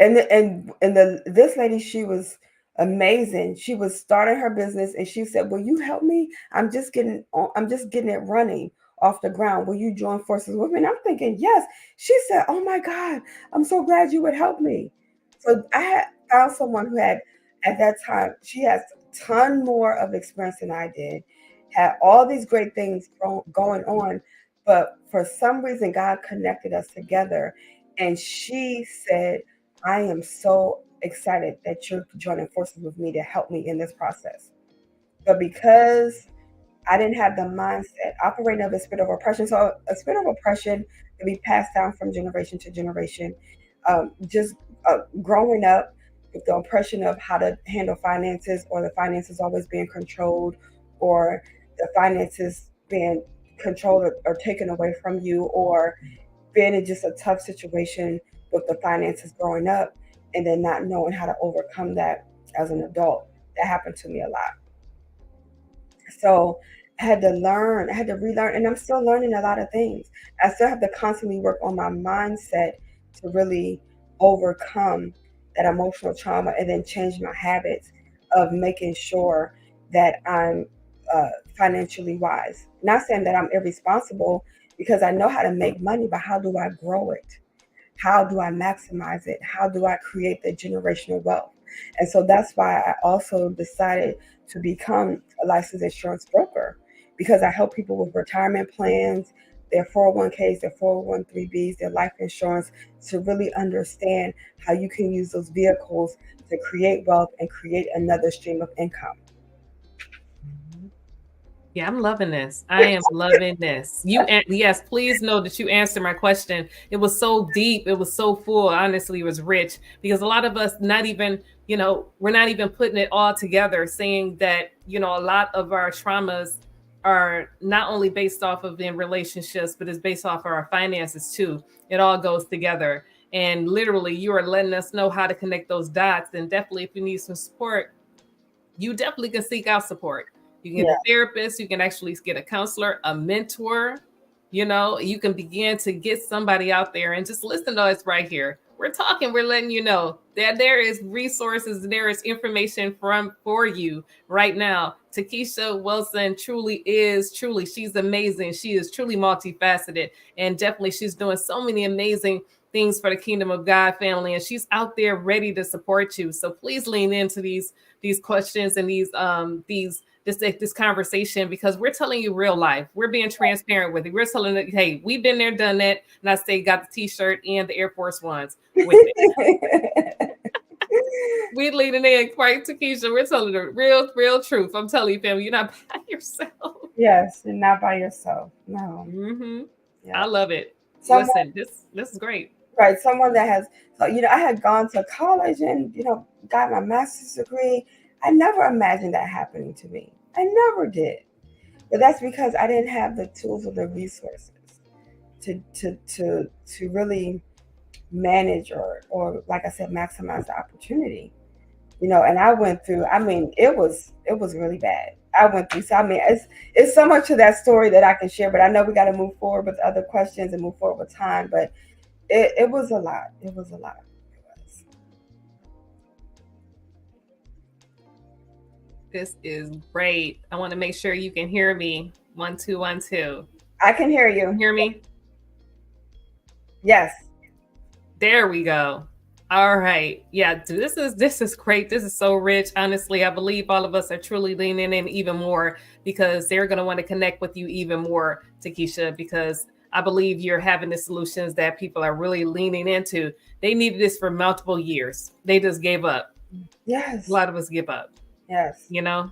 And this lady, she was amazing. She was starting her business, and she said, "Will you help me? I'm just getting it running off the ground. Will you join forces with me?" And I'm thinking, yes. She said, "Oh my God, I'm so glad you would help me." So I had found someone who had, at that time, she has a ton more of experience than I did, had all these great things going on, but for some reason God connected us together, and she said, "I am so excited that you're joining forces with me to help me in this process." But because I didn't have the mindset operating of a spirit of oppression, so a spirit of oppression can be passed down from generation to generation. Just growing up with the oppression of how to handle finances, or the finances always being controlled, or the finances being controlled or taken away from you, or being in just a tough situation with the finances growing up, and then not knowing how to overcome that as an adult. That happened to me a lot. So I had to learn, I had to relearn, and I'm still learning a lot of things. I still have to constantly work on my mindset to really overcome that emotional trauma, and then change my habits of making sure that I'm financially wise. Not saying that I'm irresponsible, because I know how to make money, but how do I grow it? How do I maximize it? How do I create the generational wealth? And so that's why I also decided to become a licensed insurance broker, because I help people with retirement plans, their 401ks, their 401(b)(3)s, their life insurance, to really understand how you can use those vehicles to create wealth and create another stream of income. Yeah, I'm loving this. I am loving this. Yes, please know that you answered my question. It was so deep. It was so full. Honestly, it was rich, because a lot of us not even, we're not even putting it all together, saying that, a lot of our traumas are not only based off of in relationships, but it's based off of our finances too. It all goes together. And literally, you are letting us know how to connect those dots. And definitely, if you need some support, you definitely can seek out support. You can get a therapist, you can actually get a counselor, a mentor. You can begin to get somebody out there, and just listen to us right here. We're talking, we're letting you know that there is resources, there is information for you right now. Takisha Wilson she's amazing. She is truly multifaceted, and definitely she's doing so many amazing things for the Kingdom of God family, and she's out there ready to support you. So please lean into these questions and this conversation, because we're telling you real life. We're being transparent with you. We're telling you, hey, we've been there, done that. And I say, got the T-shirt and the Air Force Ones with it. We leading in, right, Takisha? We're telling the real truth. I'm telling you, family, you're not by yourself. Yes, you're not by yourself. No. Mm-hmm. Yeah. I love it. Listen, this is great. Right, someone that has, I had gone to college and got my master's degree. I never imagined that happening to me. I never did. But that's because I didn't have the tools or the resources to really manage, or like I said, maximize the opportunity. And I went through, it was really bad. I went through, so it's so much to that story that I can share, but I know we got to move forward with other questions and move forward with time, but it was a lot. It was a lot. This is great. I want to make sure you can hear me. 1 2 1 2. I can hear you. Hear me? Yes. There we go. All right. Yeah, this is great. This is so rich. Honestly, I believe all of us are truly leaning in even more because they're going to want to connect with you even more, Takisha, because I believe you're having the solutions that people are really leaning into. They needed this for multiple years. They just gave up. A Yes. lot of us give up, Yes. you know?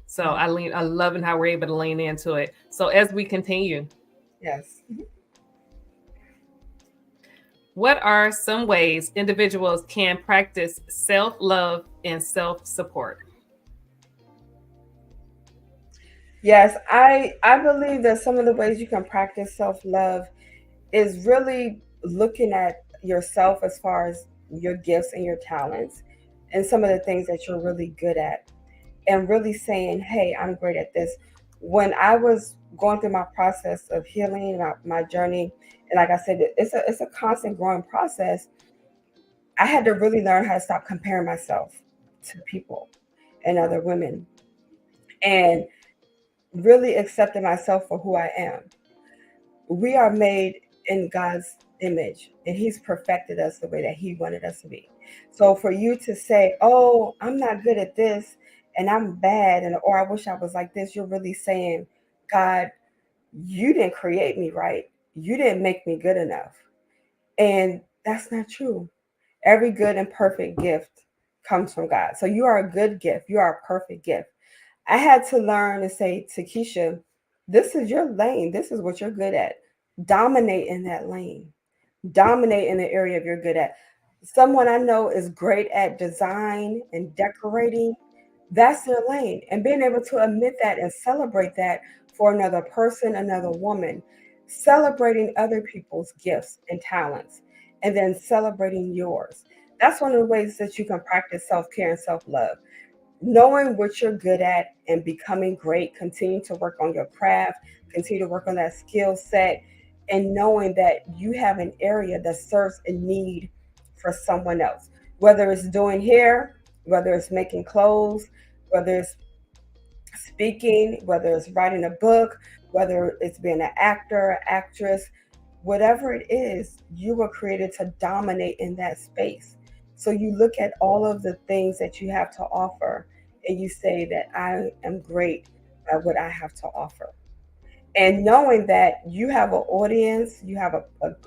So Yes. I love how we're able to lean into it. So as we continue, Yes. what are some ways individuals can practice self-love and self-support? Yes, I believe that some of the ways you can practice self-love is really looking at yourself as far as your gifts and your talents and some of the things that you're really good at and really saying, "Hey, I'm great at this." When I was going through my process of healing, my journey, and like I said, it's a constant growing process. I had to really learn how to stop comparing myself to people and other women and really accepting myself for who I am. We are made in God's image and He's perfected us the way that He wanted us to be. So for you to say, "Oh, I'm not good at this and I'm bad," and or "I wish I was like this," you're really saying, "God, you didn't create me right. You didn't make me good enough." And that's not true. Every good and perfect gift comes from God. So you are a good gift. You are a perfect gift. I had to learn to say to Keisha, this is your lane. This is what you're good at. Dominate in that lane. Dominate in the area of you're good at. Someone I know is great at design and decorating. That's their lane. And being able to admit that and celebrate that for another person, another woman, celebrating other people's gifts and talents, and then celebrating yours. That's one of the ways that you can practice self care and self love, knowing what you're good at and becoming great, continue to work on your craft, continue to work on that skill set, and knowing that you have an area that serves a need for someone else, whether it's doing hair, whether it's making clothes, whether it's speaking, whether it's writing a book, whether it's being an actor, actress, whatever it is, you were created to dominate in that space. So you look at all of the things that you have to offer and you say that I am great at what I have to offer. And knowing that you have an audience, you have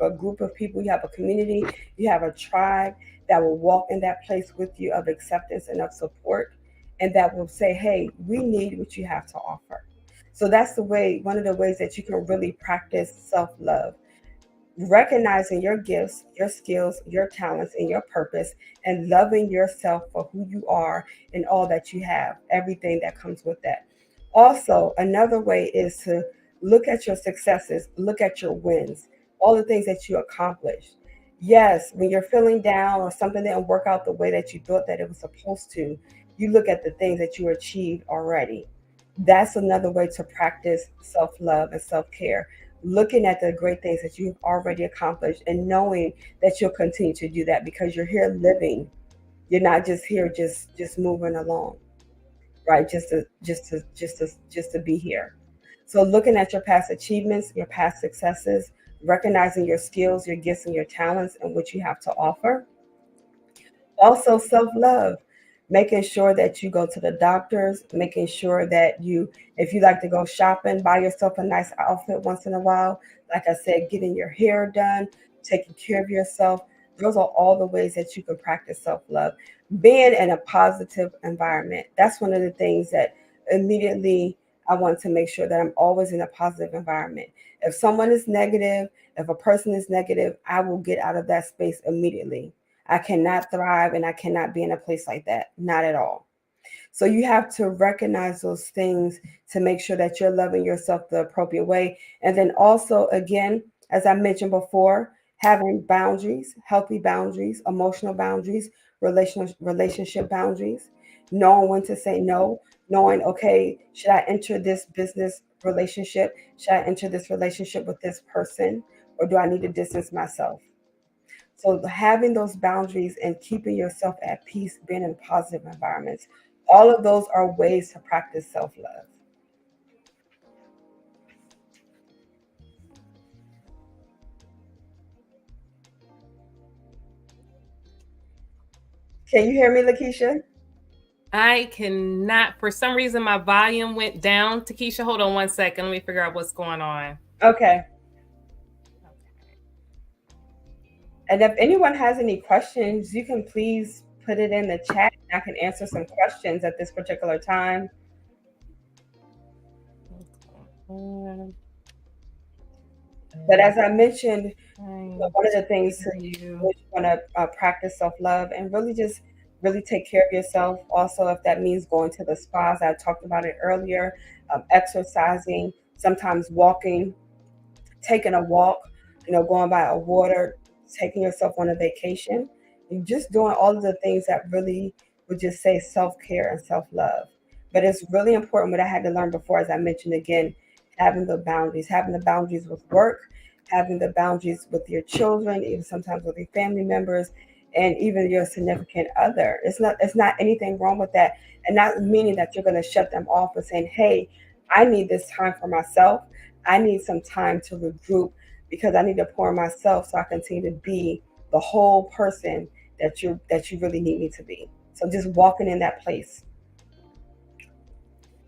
a group of people, you have a community, you have a tribe that will walk in that place with you of acceptance and of support, and that will say, hey, we need what you have to offer. So that's one of the ways that you can really practice self love, recognizing your gifts, your skills, your talents, and your purpose, and loving yourself for who you are and all that you have, everything that comes with that. Also, another way is to look at your successes, look at your wins, all the things that you accomplished. Yes, when you're feeling down or something didn't work out the way that you thought that it was supposed to, you look at the things that you achieved already. That's another way to practice self love and self care, looking at the great things that you've already accomplished and knowing that you'll continue to do that because you're here living. You're not just here just moving along, right? Just to be here. So looking at your past achievements, your past successes, recognizing your skills, your gifts and your talents and what you have to offer. Also, self love, making sure that you go to the doctors, making sure that if you like to go shopping, buy yourself a nice outfit once in a while. Like I said, getting your hair done, taking care of yourself. Those are all the ways that you can practice self love. Being in a positive environment. That's one of the things that immediately I want to make sure that I'm always in a positive environment. If someone is negative, if a person is negative, I will get out of that space immediately. I cannot thrive and I cannot be in a place like that. Not at all. So you have to recognize those things to make sure that you're loving yourself the appropriate way. And then also, again, as I mentioned before, having boundaries, healthy boundaries, emotional boundaries, relationship boundaries, knowing when to say no, knowing, okay, should I enter this business relationship? Should I enter this relationship with this person? Or do I need to distance myself? So having those boundaries and keeping yourself at peace, being in positive environments, all of those are ways to practice self-love. Can you hear me, Lekeisha? I cannot, for some reason, my volume went down. Takisha, hold on one second. Let me figure out what's going on. Okay. And if anyone has any questions, you can please put it in the chat. I can answer some questions at this particular time. But as I mentioned, one of the things you want to practice self-love and really just really take care of yourself. Also, if that means going to the spas, I talked about it earlier, exercising, sometimes walking, taking a walk, going by a water, taking yourself on a vacation, and just doing all of the things that really would just say self-care and self-love. But it's really important what I had to learn before, as I mentioned again, having the boundaries with work, having the boundaries with your children, even sometimes with your family members, and even your significant other. It's not anything wrong with that. And not meaning that you're gonna shut them off, but saying, hey, I need this time for myself. I need some time to regroup because I need to pour myself so I continue to be the whole person that you really need me to be. So just walking in that place.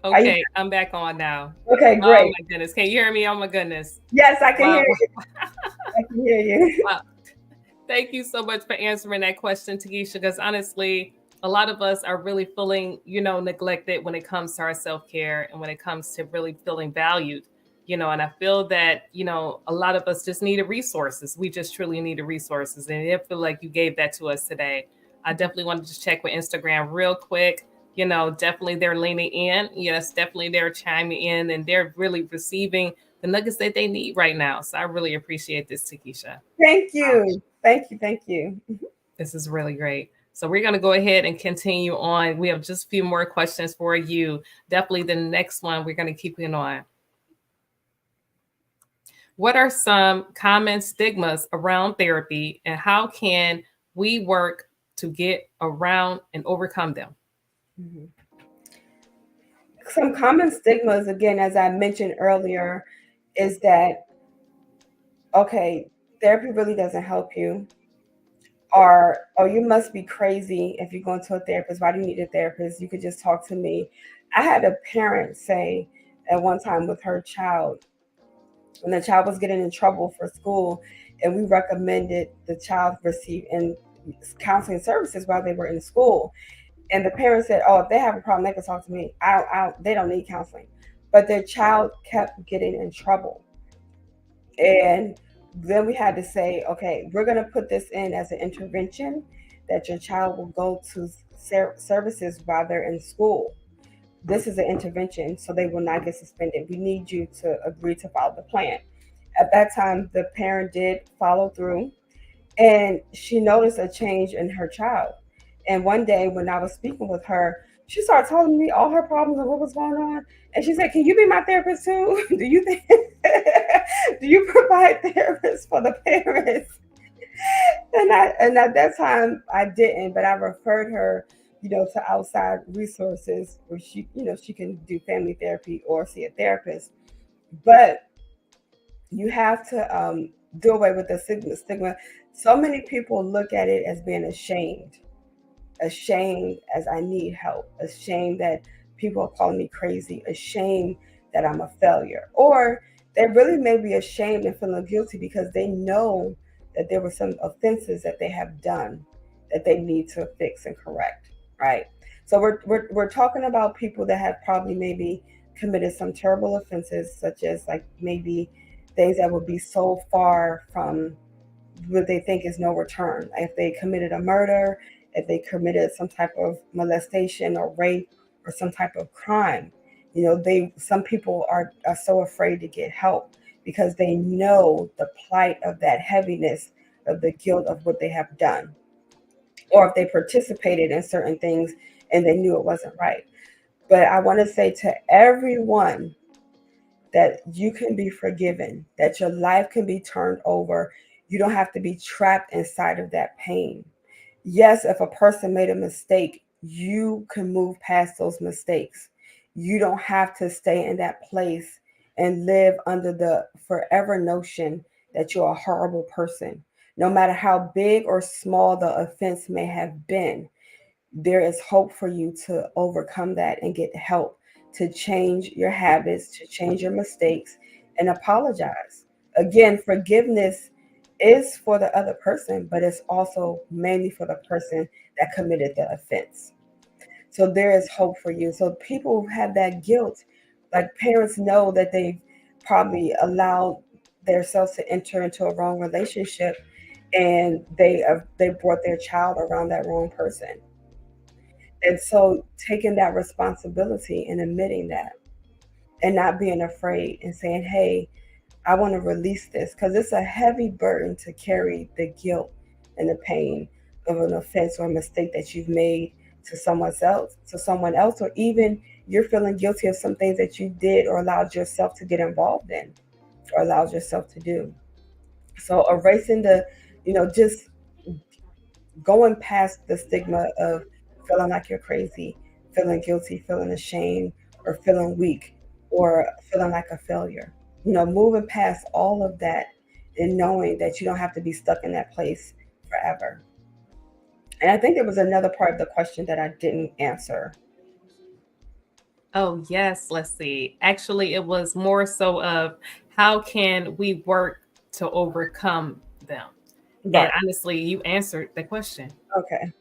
Okay, I'm back on now. Okay, Oh great. my goodness. Can you hear me? Oh my goodness. Yes, I can Wow. hear you. I can hear you. Wow. Thank you so much for answering that question, Takisha, because honestly, a lot of us are really feeling, neglected when it comes to our self-care and when it comes to really feeling valued, and I feel that, a lot of us just needed resources. We just truly needed resources. And I feel like you gave that to us today. I definitely wanted to check with Instagram real quick. Definitely they're leaning in. Yes, definitely they're chiming in and they're really receiving the nuggets that they need right now. So I really appreciate this, Takisha. Thank you. Thank you. Thank you. This is really great. So we're going to go ahead and continue on. We have just a few more questions for you. Definitely the next one, we're going to keep it on. What are some common stigmas around therapy and how can we work to get around and overcome them? Mm-hmm. Some common stigmas, again, as I mentioned earlier, is that, okay, therapy really doesn't help you. Or, oh, you must be crazy if you're going to a therapist. Why do you need a therapist? You could just talk to me. I had a parent say at one time with her child, when the child was getting in trouble for school, and we recommended the child receive in counseling services while they were in school. And the parents said, oh, if they have a problem, they can talk to me. They don't need counseling. But their child kept getting in trouble. And then we had to say, okay, we're going to put this in as an intervention that your child will go to services while they're in school. This is an intervention, so they will not get suspended. We need you to agree to follow the plan. At that time, the parent did follow through, and she noticed a change in her child. And one day when I was speaking with her, she started telling me all her problems and what was going on. And she said, can you be my therapist too? Do you think do you provide therapists for the parents? And at that time I didn't, but I referred her, to outside resources where she can do family therapy or see a therapist. But you have to do away with the stigma. So many people look at it as being ashamed as I need help, ashamed that people are calling me crazy, ashamed that I'm a failure. Or they really may be ashamed and feeling guilty because they know that there were some offenses that they have done that they need to fix and correct, right? So we're talking about people that have probably maybe committed some terrible offenses, such as like maybe things that would be so far from what they think is no return. If they committed a murder, if they committed some type of molestation or rape or some type of crime, some people are so afraid to get help because they know the plight of that heaviness of the guilt of what they have done, or if they participated in certain things and they knew it wasn't right. But I want to say to everyone that you can be forgiven, that your life can be turned over. You don't have to be trapped inside of that pain. Yes, if a person made a mistake, you can move past those mistakes. You don't have to stay in that place and live under the forever notion that you're a horrible person. No matter how big or small the offense may have been, there is hope for you to overcome that and get help to change your habits, to change your mistakes, and apologize. Again, forgiveness is for the other person, but it's also mainly for the person that committed the offense. So there is hope for you. So people who have that guilt, like parents know that they've probably allowed themselves to enter into a wrong relationship, and they brought their child around that wrong person. And so taking that responsibility and admitting that and not being afraid and saying, hey, I want to release this, because it's a heavy burden to carry the guilt and the pain of an offense or a mistake that you've made to someone else, or even you're feeling guilty of some things that you did or allowed yourself to get involved in or allowed yourself to do. So erasing just going past the stigma of feeling like you're crazy, feeling guilty, feeling ashamed, or feeling weak, or feeling like a failure. Moving past all of that and knowing that you don't have to be stuck in that place forever. And I think there was another part of the question that I didn't answer. Oh, yes. Let's see. Actually, it was more so of how can we work to overcome them? And Right. honestly, you answered the question. Okay.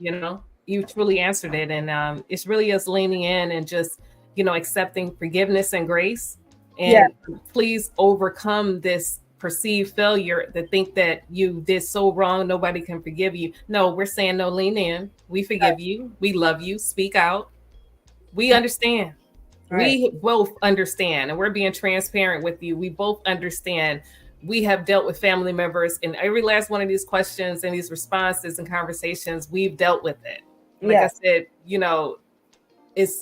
You truly answered it. And it's really us leaning in and just, accepting forgiveness and grace. Yeah. And please overcome this perceived failure to think that you did so wrong, nobody can forgive you. No, we're saying no, lean in. We forgive you. We love you. Speak out. We understand. Right. We both understand, and we're being transparent with you. We both understand. We have dealt with family members in every last one of these questions and these responses and conversations. We've dealt with it. Like I Yes. said,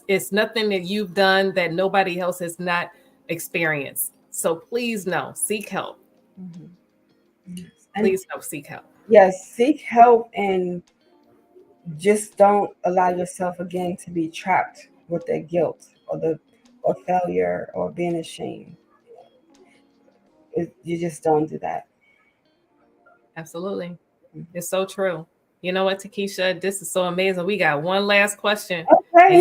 it's nothing that you've done that nobody else has not experienced. So please no, seek help. Mhm. Yes. And Please no, seek help. yes, seek help, and just don't allow yourself again to be trapped with the guilt or failure or being ashamed. You just don't do that. Absolutely. It's so true. You know what, Takisha? This is so amazing. We got one last question. And Okay.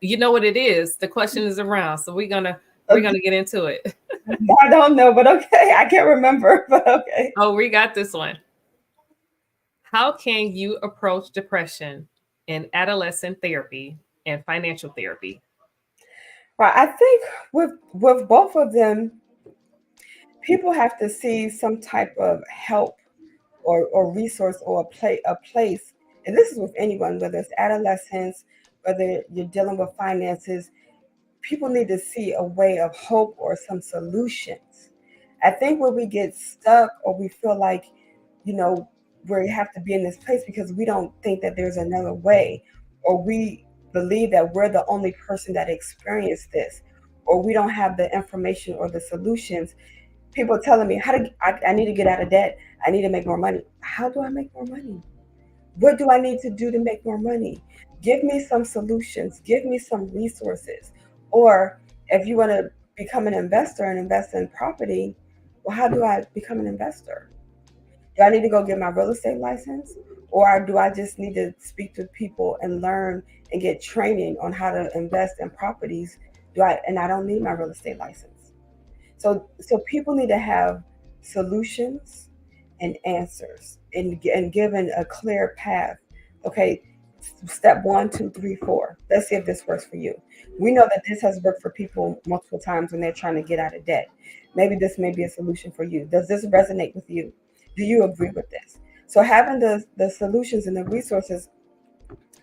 you know what it is. The question is around. So we're gonna get into it. I don't know, but okay. I can't remember, but okay. Oh, we got this one. How can you approach depression in adolescent therapy and financial therapy? Right. I think with both of them, people have to see some type of help or resource or a place. And this is with anyone, whether it's adolescents, whether you're dealing with finances, people need to see a way of hope or some solutions. I think when we get stuck or we feel like, you know, we have to be in this place because we don't think that there's another way, or we believe that we're the only person that experienced this, or we don't have the information or the solutions. People are telling me, I need to get out of debt. I need to make more money. How do I make more money? What do I need to do to make more money? Give me some solutions. Give me some resources. Or if you want to become an investor and invest in property, well, how do I become an investor? Do I need to go get my real estate license? Or do I just need to speak to people and learn and get training on how to invest in properties? And I don't need my real estate license. So people need to have solutions and answers and given a clear path. Okay, step 1, 2, 3, 4. Let's see if this works for you. We know that this has worked for people multiple times when they're trying to get out of debt. Maybe this may be a solution for you. Does this resonate with you? Do you agree with this? So having the solutions and the resources,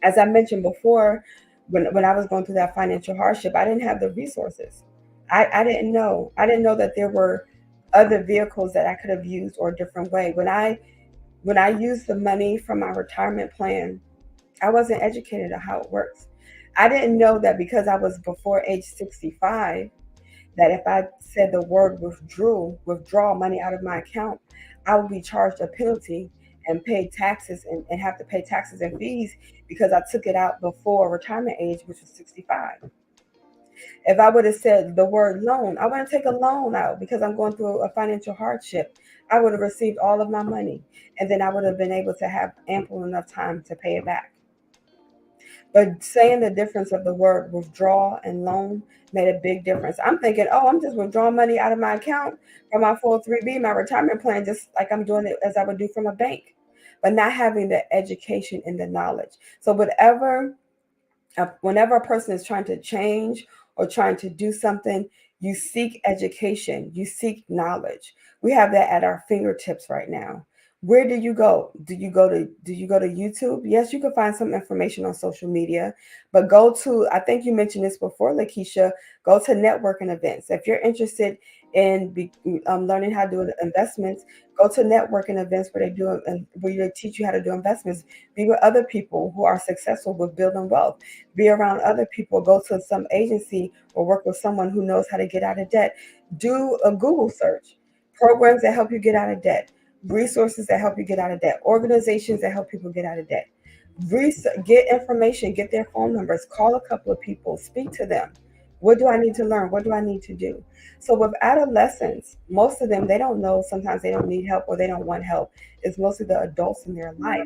as I mentioned before, when I was going through that financial hardship, I didn't have the resources. I didn't know. I didn't know that there were other vehicles that I could have used or a different way. When I used the money from my retirement plan, I wasn't educated on how it works. I didn't know that because I was before age 65, that if I said the word withdraw money out of my account, I would be charged a penalty and pay taxes and have to pay taxes and fees because I took it out before retirement age, which was 65. If I would have said the word loan, I wouldn't take a loan out because I'm going through a financial hardship. I would have received all of my money, and then I would have been able to have ample enough time to pay it back. But saying the difference of the word withdraw and loan made a big difference. I'm thinking, oh, I'm just withdrawing money out of my account from my 403b, my retirement plan, just like I'm doing it as I would do from a bank, but not having the education and the knowledge. So whenever a person is trying to change or trying to do something, you seek education, you seek knowledge. We have that at our fingertips right now. Where do you go? Do you go to YouTube? Yes, you can find some information on social media, but go to, I think you mentioned this before, Lekeisha, go to networking events. If you're interested in learning how to do investments, go to networking events where they do and where they teach you how to do investments. Be with other people who are successful with building wealth. Be around other people. Go to some agency or work with someone who knows how to get out of debt. Do a Google search. Programs that help you get out of debt, resources that help you get out of debt, organizations that help people get out of debt. Get information, get their phone numbers, call a couple of people, speak to them. What do I need to learn? What do I need to do? So with adolescents, most of them, they don't know. Sometimes they don't need help or they don't want help. It's mostly the adults in their life.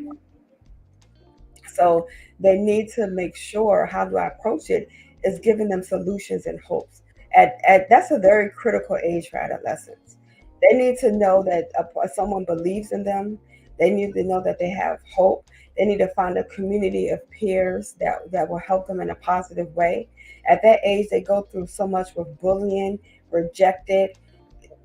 So they need to make sure, how do I approach it, is giving them solutions and hopes. That's a very critical age for adolescents. They need to know that someone believes in them. They need to know that they have hope. They need to find a community of peers that will help them in a positive way. At that age, they go through so much with bullying, rejected,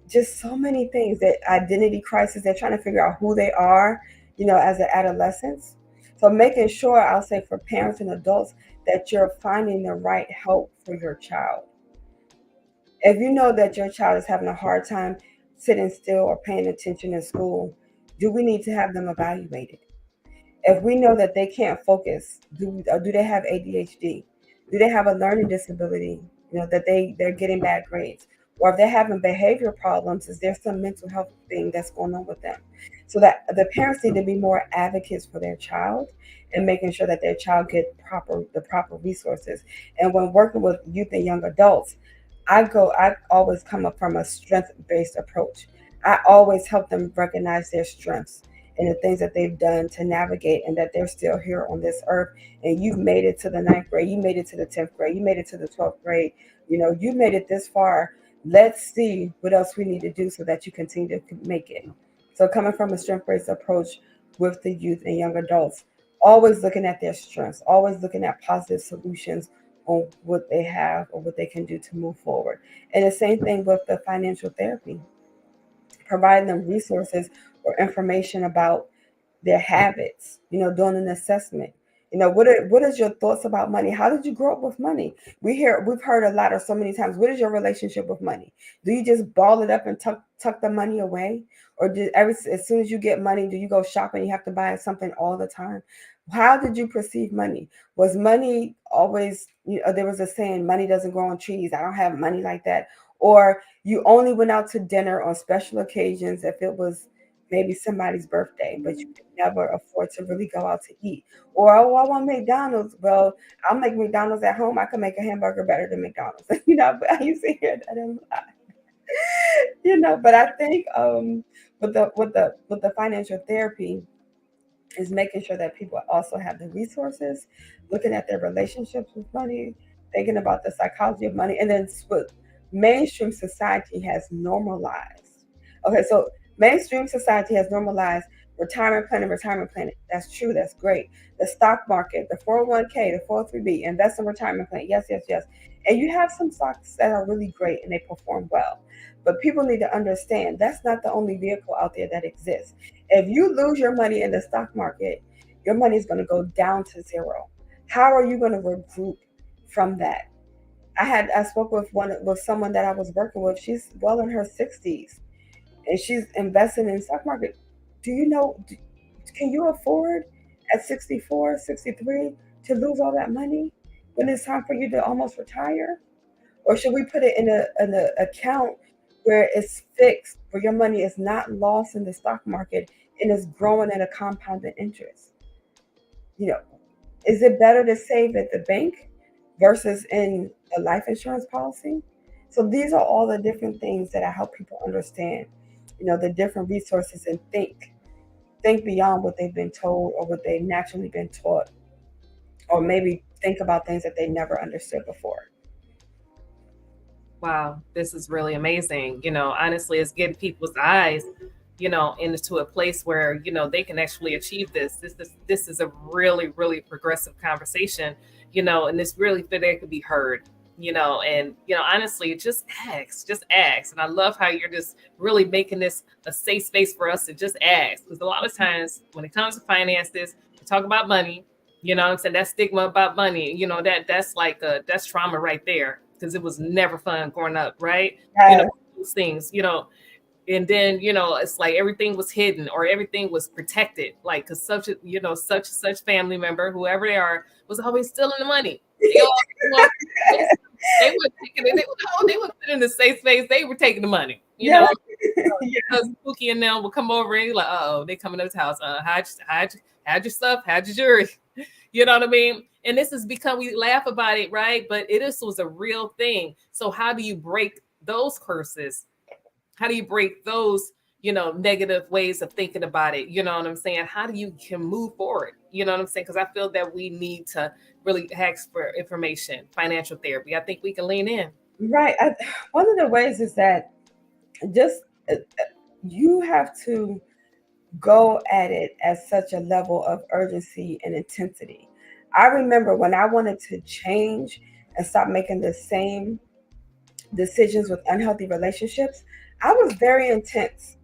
just so many things, that identity crisis. They're trying to figure out who they are, as an adolescence. So making sure, I'll say, for parents and adults, that you're finding the right help for your child. If you know that your child is having a hard time sitting still or paying attention in school, do we need to have them evaluated? If we know that they can't focus, do they have ADHD? Do they have a learning disability? That they're getting bad grades, or if they're having behavior problems, is there some mental health thing that's going on with them? So that the parents need to be more advocates for their child and making sure that their child get the proper resources. And when working with youth and young adults, I always come up from a strength-based approach. I always help them recognize their strengths and the things that they've done to navigate, and that they're still here on this earth. And you've made it to the ninth grade, you made it to the 10th grade, you made it to the 12th grade. You made it this far. Let's see what else we need to do so that you continue to make it. So coming from a strength-based approach with the youth and young adults, always looking at their strengths, always looking at positive solutions on what they have or what they can do to move forward. And the same thing with the financial therapy, providing them resources or information about their habits, doing an assessment. What is your thoughts about money? How did you grow up with money? We've heard a lot, or so many times, what is your relationship with money? Do you just ball it up and tuck the money away? Or as soon as you get money, do you go shopping, you have to buy something all the time? How did you perceive money? Was money always, there was a saying, money doesn't grow on trees. I don't have money like that. Or you only went out to dinner on special occasions if it was maybe somebody's birthday, but you could never afford to really go out to eat. Or, oh, I want McDonald's. Well, I'll make McDonald's at home. I can make a hamburger better than McDonald's. But I used to hear that a lot. But I think with the financial therapy, is making sure that people also have the resources, looking at their relationships with money, thinking about the psychology of money, and then what mainstream society has normalized. Okay, so mainstream society has normalized retirement planning. That's true, that's great. The stock market, the 401k, the 403b, invest in retirement plan. Yes, yes, yes. And you have some stocks that are really great and they perform well. But people need to understand that's not the only vehicle out there that exists. If you lose your money in the stock market, your money is going to go down to zero. How are you going to regroup from that? I spoke with someone that I was working with. She's well in her 60s and she's investing in the stock market. Do you know? Can you afford at 64, 63 to lose all that money when it's time for you to almost retire? Or should we put it in an account where it's fixed, where your money is not lost in the stock market and is growing at a compounded interest? You know, is it better to save at the bank versus in a life insurance policy? So these are all the different things that I help people understand, the different resources, and think beyond what they've been told or what they've naturally been taught or maybe think about things that they never understood before. Wow, this is really amazing. Honestly, it's getting people's eyes, into a place where, they can actually achieve this. This is a really, really progressive conversation, and this really feel that it could be heard, and honestly, just ask. And I love how you're just really making this a safe space for us to just ask. Because a lot of times when it comes to finances, we talk about money, what I'm saying? That stigma about money, that's like that's trauma right there, because it was never fun growing up, right? Yes. Those things, and then it's like everything was hidden or everything was protected, like because such family member, whoever they are, was always stealing the money. They all they were taking it. They would put in the safe space. They were taking the money. Yeah. Because Pookie and them would come over and like, they coming to the house. Hide your stuff. Hide your jewelry. You know what I mean? And this has become, we laugh about it, right? But was a real thing. So how do you break those curses? How do you break those, negative ways of thinking about it? You know what I'm saying? How do you can move forward? You know what I'm saying? Because I feel that we need to really ask for information, financial therapy. I think we can lean in. Right. One of the ways is that just you have to go at it at such a level of urgency and intensity. I remember when I wanted to change and stop making the same decisions with unhealthy relationships, I was very intense.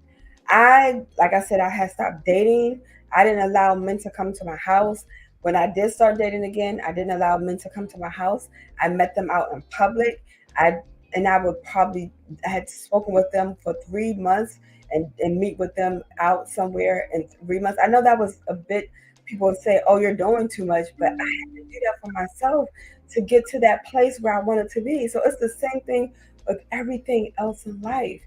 Like I said, I had stopped dating. I didn't allow men to come to my house. When I did start dating again, I didn't allow men to come to my house. I met them out in public. I and I would probably I had spoken with them for 3 months and meet with them out somewhere in 3 months. I know that was a bit. People would say, "Oh, you're doing too much," but I had to do that for myself to get to that place where I wanted to be. So it's the same thing with everything else in life.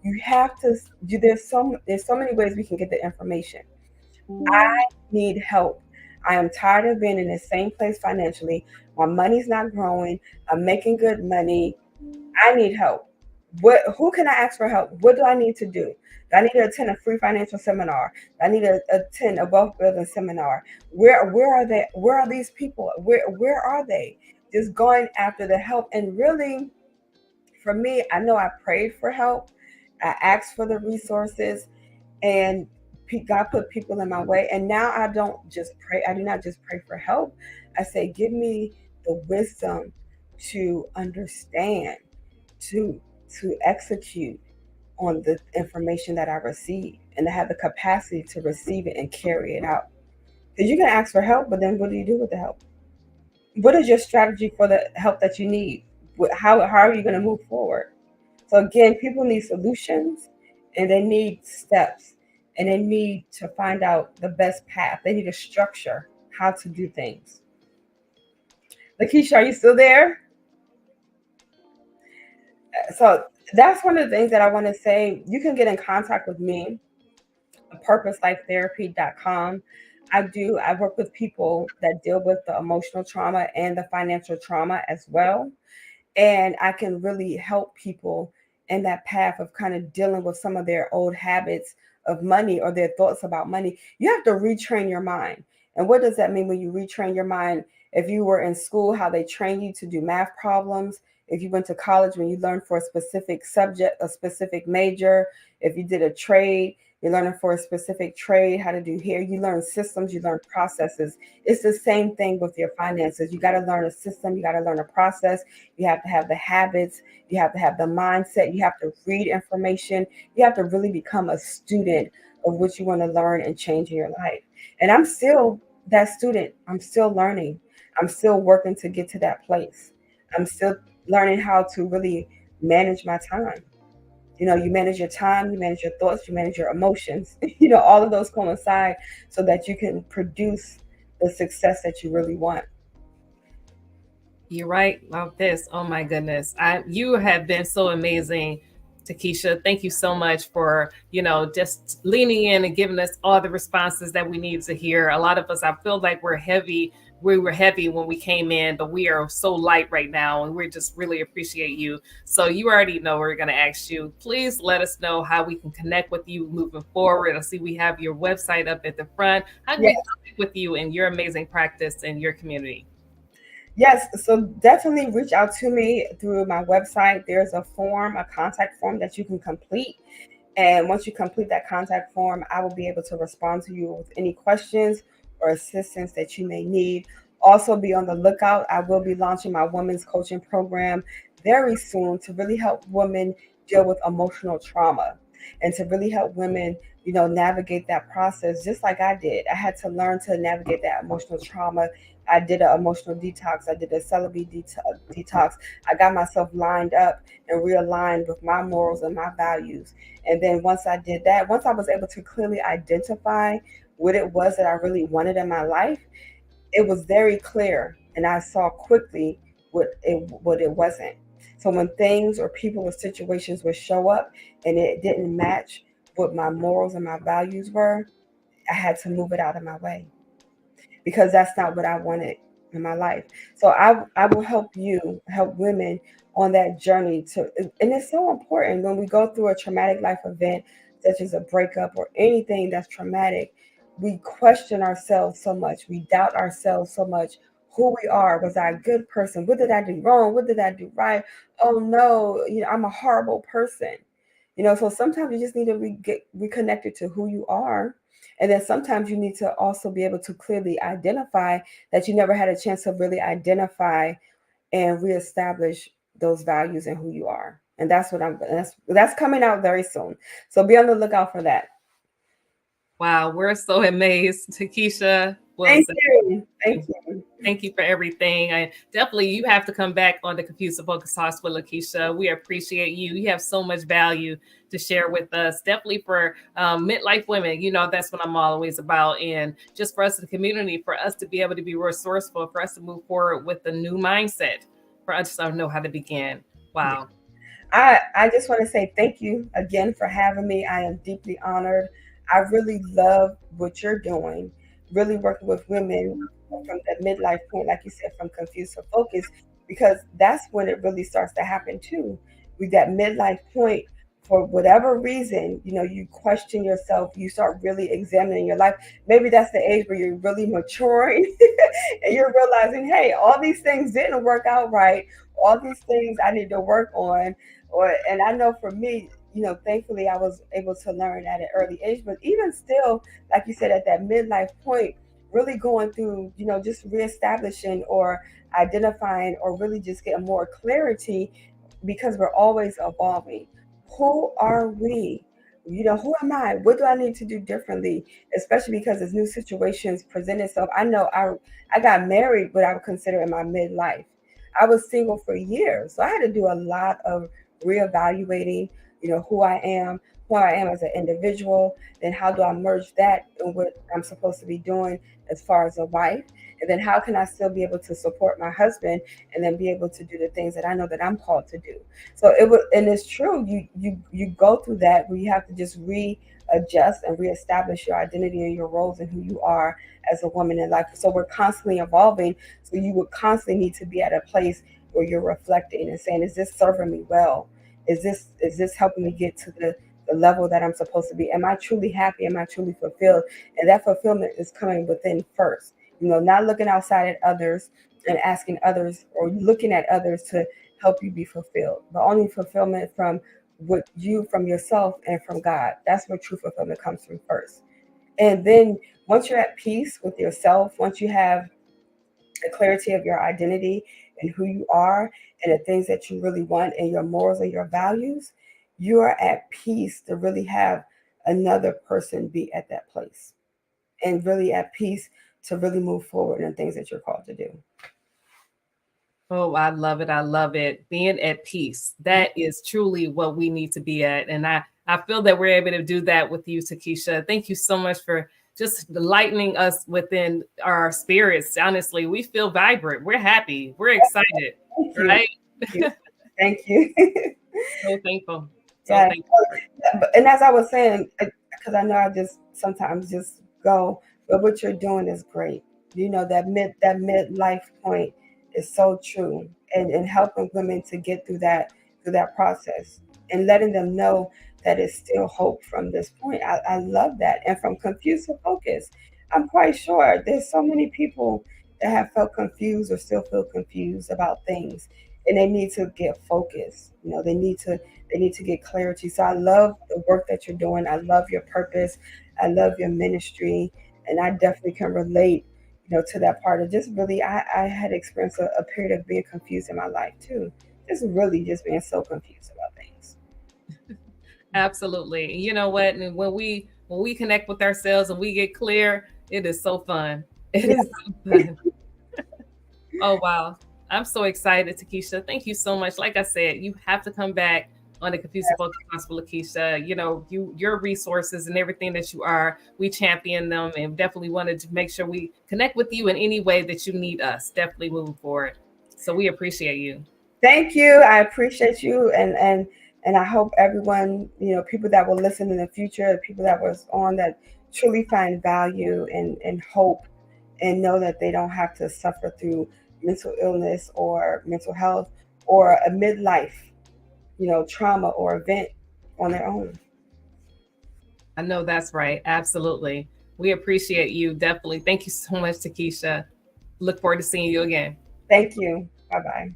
You have to. There's so many ways we can get the information. I need help. I am tired of being in the same place financially. My money's not growing. I'm making good money. I need help. Who can I ask for help? What do I need to do? Do I need to attend a free financial seminar? Do I need to attend a wealth building seminar? Where are they? Where are these people? Where are they? Just going after the help. And really, for me, I know I prayed for help. I asked for the resources, and God put people in my way. And now I don't just pray. I do not just pray for help. I say, give me the wisdom to understand, to execute on the information that I receive, and to have the capacity to receive it and carry it out. Because you can ask for help, but then what do you do with the help? What is your strategy for the help that you need? How are you going to move forward? So again, people need solutions, and they need steps, and they need to find out the best path. They need a structure how to do things. Lekeisha, are you still there? So that's one of the things that I want to say. You can get in contact with me, purposelifetherapy.com. I work with people that deal with the emotional trauma and the financial trauma as well. And I can really help people in that path of kind of dealing with some of their old habits of money or their thoughts about money. You have to retrain your mind. And what does that mean when you retrain your mind? If you were in school, how they train you to do math problems. If you went to college, when you learned for a specific subject, a specific major. If you did a trade, you're learning for a specific trade, how to do hair. You learn systems, you learn processes. It's the same thing with your finances. You got to learn a system, you got to learn a process. You have to have the habits, you have to have the mindset, you have to read information, you have to really become a student of what you want to learn and change in your life. And I'm still that student. I'm still learning. I'm still working to get to that place. I'm still learning how to really manage my time. You manage your time, you manage your thoughts, you manage your emotions. All of those coincide so that you can produce the success that you really want. You're right about this. Oh my goodness. You have been so amazing Takisha, thank you so much for, just leaning in and giving us all the responses that we need to hear. A lot of us, I feel like we're heavy. We were heavy when we came in, but we are so light right now, and we just really appreciate you. So you already know we're going to ask you. Please let us know how we can connect with you moving forward. I see we have your website up at the front. How can we connect with you and your amazing practice and your community? Yes, so definitely reach out to me through my website. There's a form, a contact form that you can complete. And once you complete that contact form, I will be able to respond to you with any questions or assistance that you may need. Also, be on the lookout. I will be launching my women's coaching program very soon to really help women deal with emotional trauma and to really help women, navigate that process just like I did. I had to learn to navigate that emotional trauma. I did an emotional detox. I did a celibacy detox. I got myself lined up and realigned with my morals and my values. And then once I did that, once I was able to clearly identify what it was that I really wanted in my life, it was very clear. And I saw quickly what it wasn't. So when things or people or situations would show up and it didn't match what my morals and my values were, I had to move it out of my way because that's not what I wanted in my life. So I will help women on that journey and it's so important when we go through a traumatic life event, such as a breakup or anything that's traumatic, we question ourselves so much. We doubt ourselves so much. Who we are. Was I a good person? What did I do wrong? What did I do right? Oh no, I'm a horrible person. So sometimes you just need to get reconnected to who you are. And then sometimes you need to also be able to clearly identify that you never had a chance to really identify and reestablish those values and who you are. And that's coming out very soon. So be on the lookout for that. Wow, we're so amazed, Takisha Thank Wilson. you. Thank you. Thank you for everything. I definitely, you have to come back on the Confused to Focus Talks with Lekeisha. We appreciate you. You have so much value to share with us. Definitely for midlife women, that's what I'm always about. And just for us in the community, for us to be able to be resourceful, for us to move forward with a new mindset, for us to know how to begin. Wow. I just want to say thank you again for having me. I am deeply honored. I really love what you're doing, really working with women from the midlife point, like you said, from confused to focus, because that's when it really starts to happen too. With that midlife point, for whatever reason, you question yourself, you start really examining your life. Maybe that's the age where you're really maturing and you're realizing, hey, all these things didn't work out right. All these things I need to work on. And I know for me, thankfully I was able to learn at an early age, but even still, like you said, at that midlife point, really going through, just reestablishing or identifying or really just getting more clarity because we're always evolving. Who are we? Who am I? What do I need to do differently? Especially because as new situations present itself. I know I got married, but I would consider in my midlife. I was single for years, so I had to do a lot of reevaluating, who I am as an individual, then how do I merge that in what I'm supposed to be doing as far as a wife, and then how can I still be able to support my husband and then be able to do the things that I know that I'm called to do. So it was, and it's true. You go through that where you have to just readjust and reestablish your identity and your roles and who you are as a woman in life. So we're constantly evolving. So you would constantly need to be at a place where you're reflecting and saying, is this serving me well? Is this helping me get to the level that I'm supposed to be? Am I truly happy? Am I truly fulfilled? And that fulfillment is coming within first. Not looking outside at others and asking others or looking at others to help you be fulfilled, but only fulfillment from from yourself and from God. That's where true fulfillment comes from first. And then once you're at peace with yourself, once you have the clarity of your identity and who you are and the things that you really want and your morals and your values, you are at peace to really have another person be at that place and really at peace to really move forward in things that you're called to do. Oh, I love it. I love it. Being at peace. That is truly what we need to be at. And I feel that we're able to do that with you, Takisha. Thank you so much for just lightening us within our spirits. Honestly, we feel vibrant. We're happy. We're excited. Thank you. Right? Thank you. So thankful. So Yeah. thank And as I was saying, because I know I just sometimes just go, but what you're doing is great. That midlife point is so true, and helping women to get through that process and letting them know that it's still hope from this point. I love that. And from confused to focus, I'm quite sure there's so many people that have felt confused or still feel confused about things, and they need to get focused. They need to get clarity. So I love the work that you're doing. I love your purpose. I love your ministry. And I definitely can relate, to that part of just really, I had experienced a period of being confused in my life too. Just really just being so confused about things. absolutely. And you know what? And when we connect with ourselves and we get clear, it is so fun. It Yeah. is so fun. Oh wow. I'm so excited, Takisha. Thank you so much. Like I said, you have to come back on the Confused Focus Gospel, Lekeisha. Your resources and everything that you are, we champion them and definitely wanted to make sure we connect with you in any way that you need us. Definitely moving forward. So we appreciate you. Thank you. I appreciate you, and I hope everyone, people that will listen in the future, people that was on that truly find value and hope, and know that they don't have to suffer through mental illness or mental health or a midlife, trauma or event on their own. I know that's right. Absolutely. We appreciate you. Definitely. Thank you so much, Takisha. Look forward to seeing you again. Thank you. Bye bye.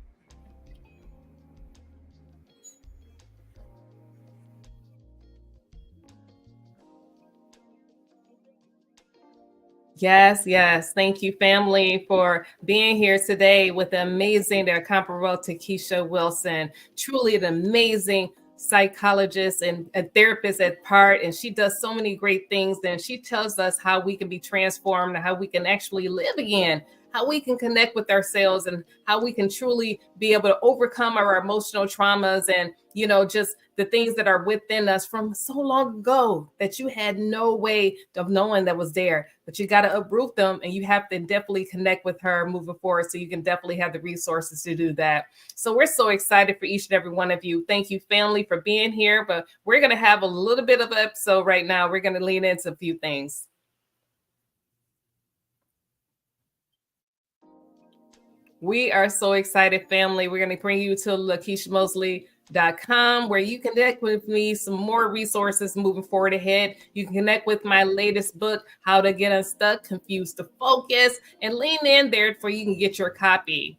Yes, yes. Thank you, family, for being here today with the amazing, the incomparable Takisha Wilson. Truly an amazing psychologist and a therapist at part. And she does so many great things. And she tells us how we can be transformed and how we can actually live again, how we can connect with ourselves and how we can truly be able to overcome our emotional traumas and, just the things that are within us from so long ago that you had no way of knowing that was there. But you got to uproot them, and you have to definitely connect with her moving forward so you can definitely have the resources to do that. So we're so excited for each and every one of you. Thank you, family, for being here. But we're going to have a little bit of an episode right now. We're going to lean into a few things. We are so excited, family. We're going to bring you to LakeishaMosley.com, where you can connect with me, some more resources moving forward ahead. You can connect with my latest book, How to Get Unstuck, Confused to Focus, and lean in there for you can get your copy.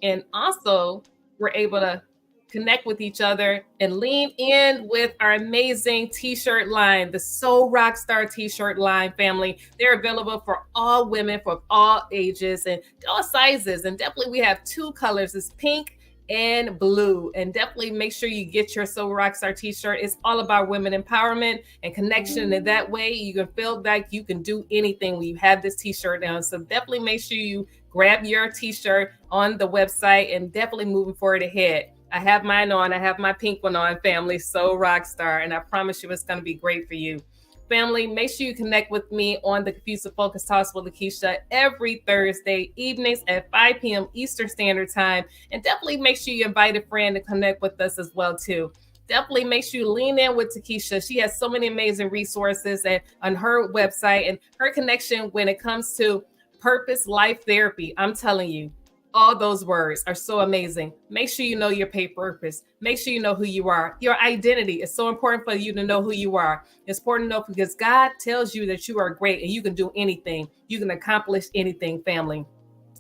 And also, we're able to connect with each other and lean in with our amazing t-shirt line, the Soul Rockstar t-shirt line, family. They're available for all women, for all ages and all sizes. And definitely we have two colors. It's pink and blue. And definitely make sure you get your Soul Rockstar t-shirt. It's all about women empowerment and connection. And that way you can feel like you can do anything when you have this t-shirt on. So definitely make sure you grab your t-shirt on the website and definitely moving forward ahead. I have mine on. I have my pink one on, family. So Rockstar. And I promise you it's going to be great for you. Family, make sure you connect with me on the Confused to Focus Talks with Lekeisha every Thursday evenings at 5 p.m. Eastern Standard Time. And definitely make sure you invite a friend to connect with us as well, too. Definitely make sure you lean in with Takisha. She has so many amazing resources on her website and her connection when it comes to purpose life therapy. I'm telling you, all those words are so amazing. Make sure you know your purpose. Make sure you know who you are. Your identity is so important for you to know who you are. It's important to know because God tells you that you are great and you can do anything. You can accomplish anything, family.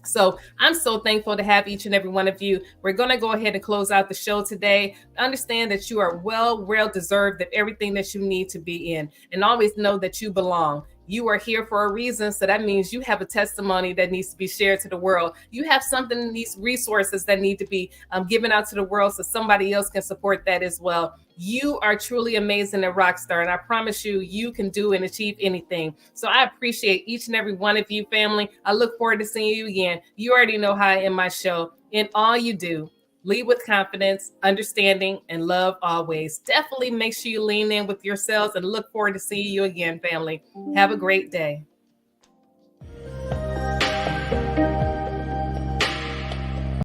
So I'm so thankful to have each and every one of you. We're going to go ahead and close out the show today. Understand that you are well deserved of everything that you need to be in, and always know that you belong. You are here for a reason. So that means you have a testimony that needs to be shared to the world. You have something, these resources that need to be given out to the world so somebody else can support that as well. You are truly amazing at Rockstar. And I promise you, you can do and achieve anything. So I appreciate each and every one of you, family. I look forward to seeing you again. You already know how I end my show. In all you do, lead with confidence, understanding, and love always. Definitely make sure you lean in with yourselves and look forward to seeing you again, family. Have a great day.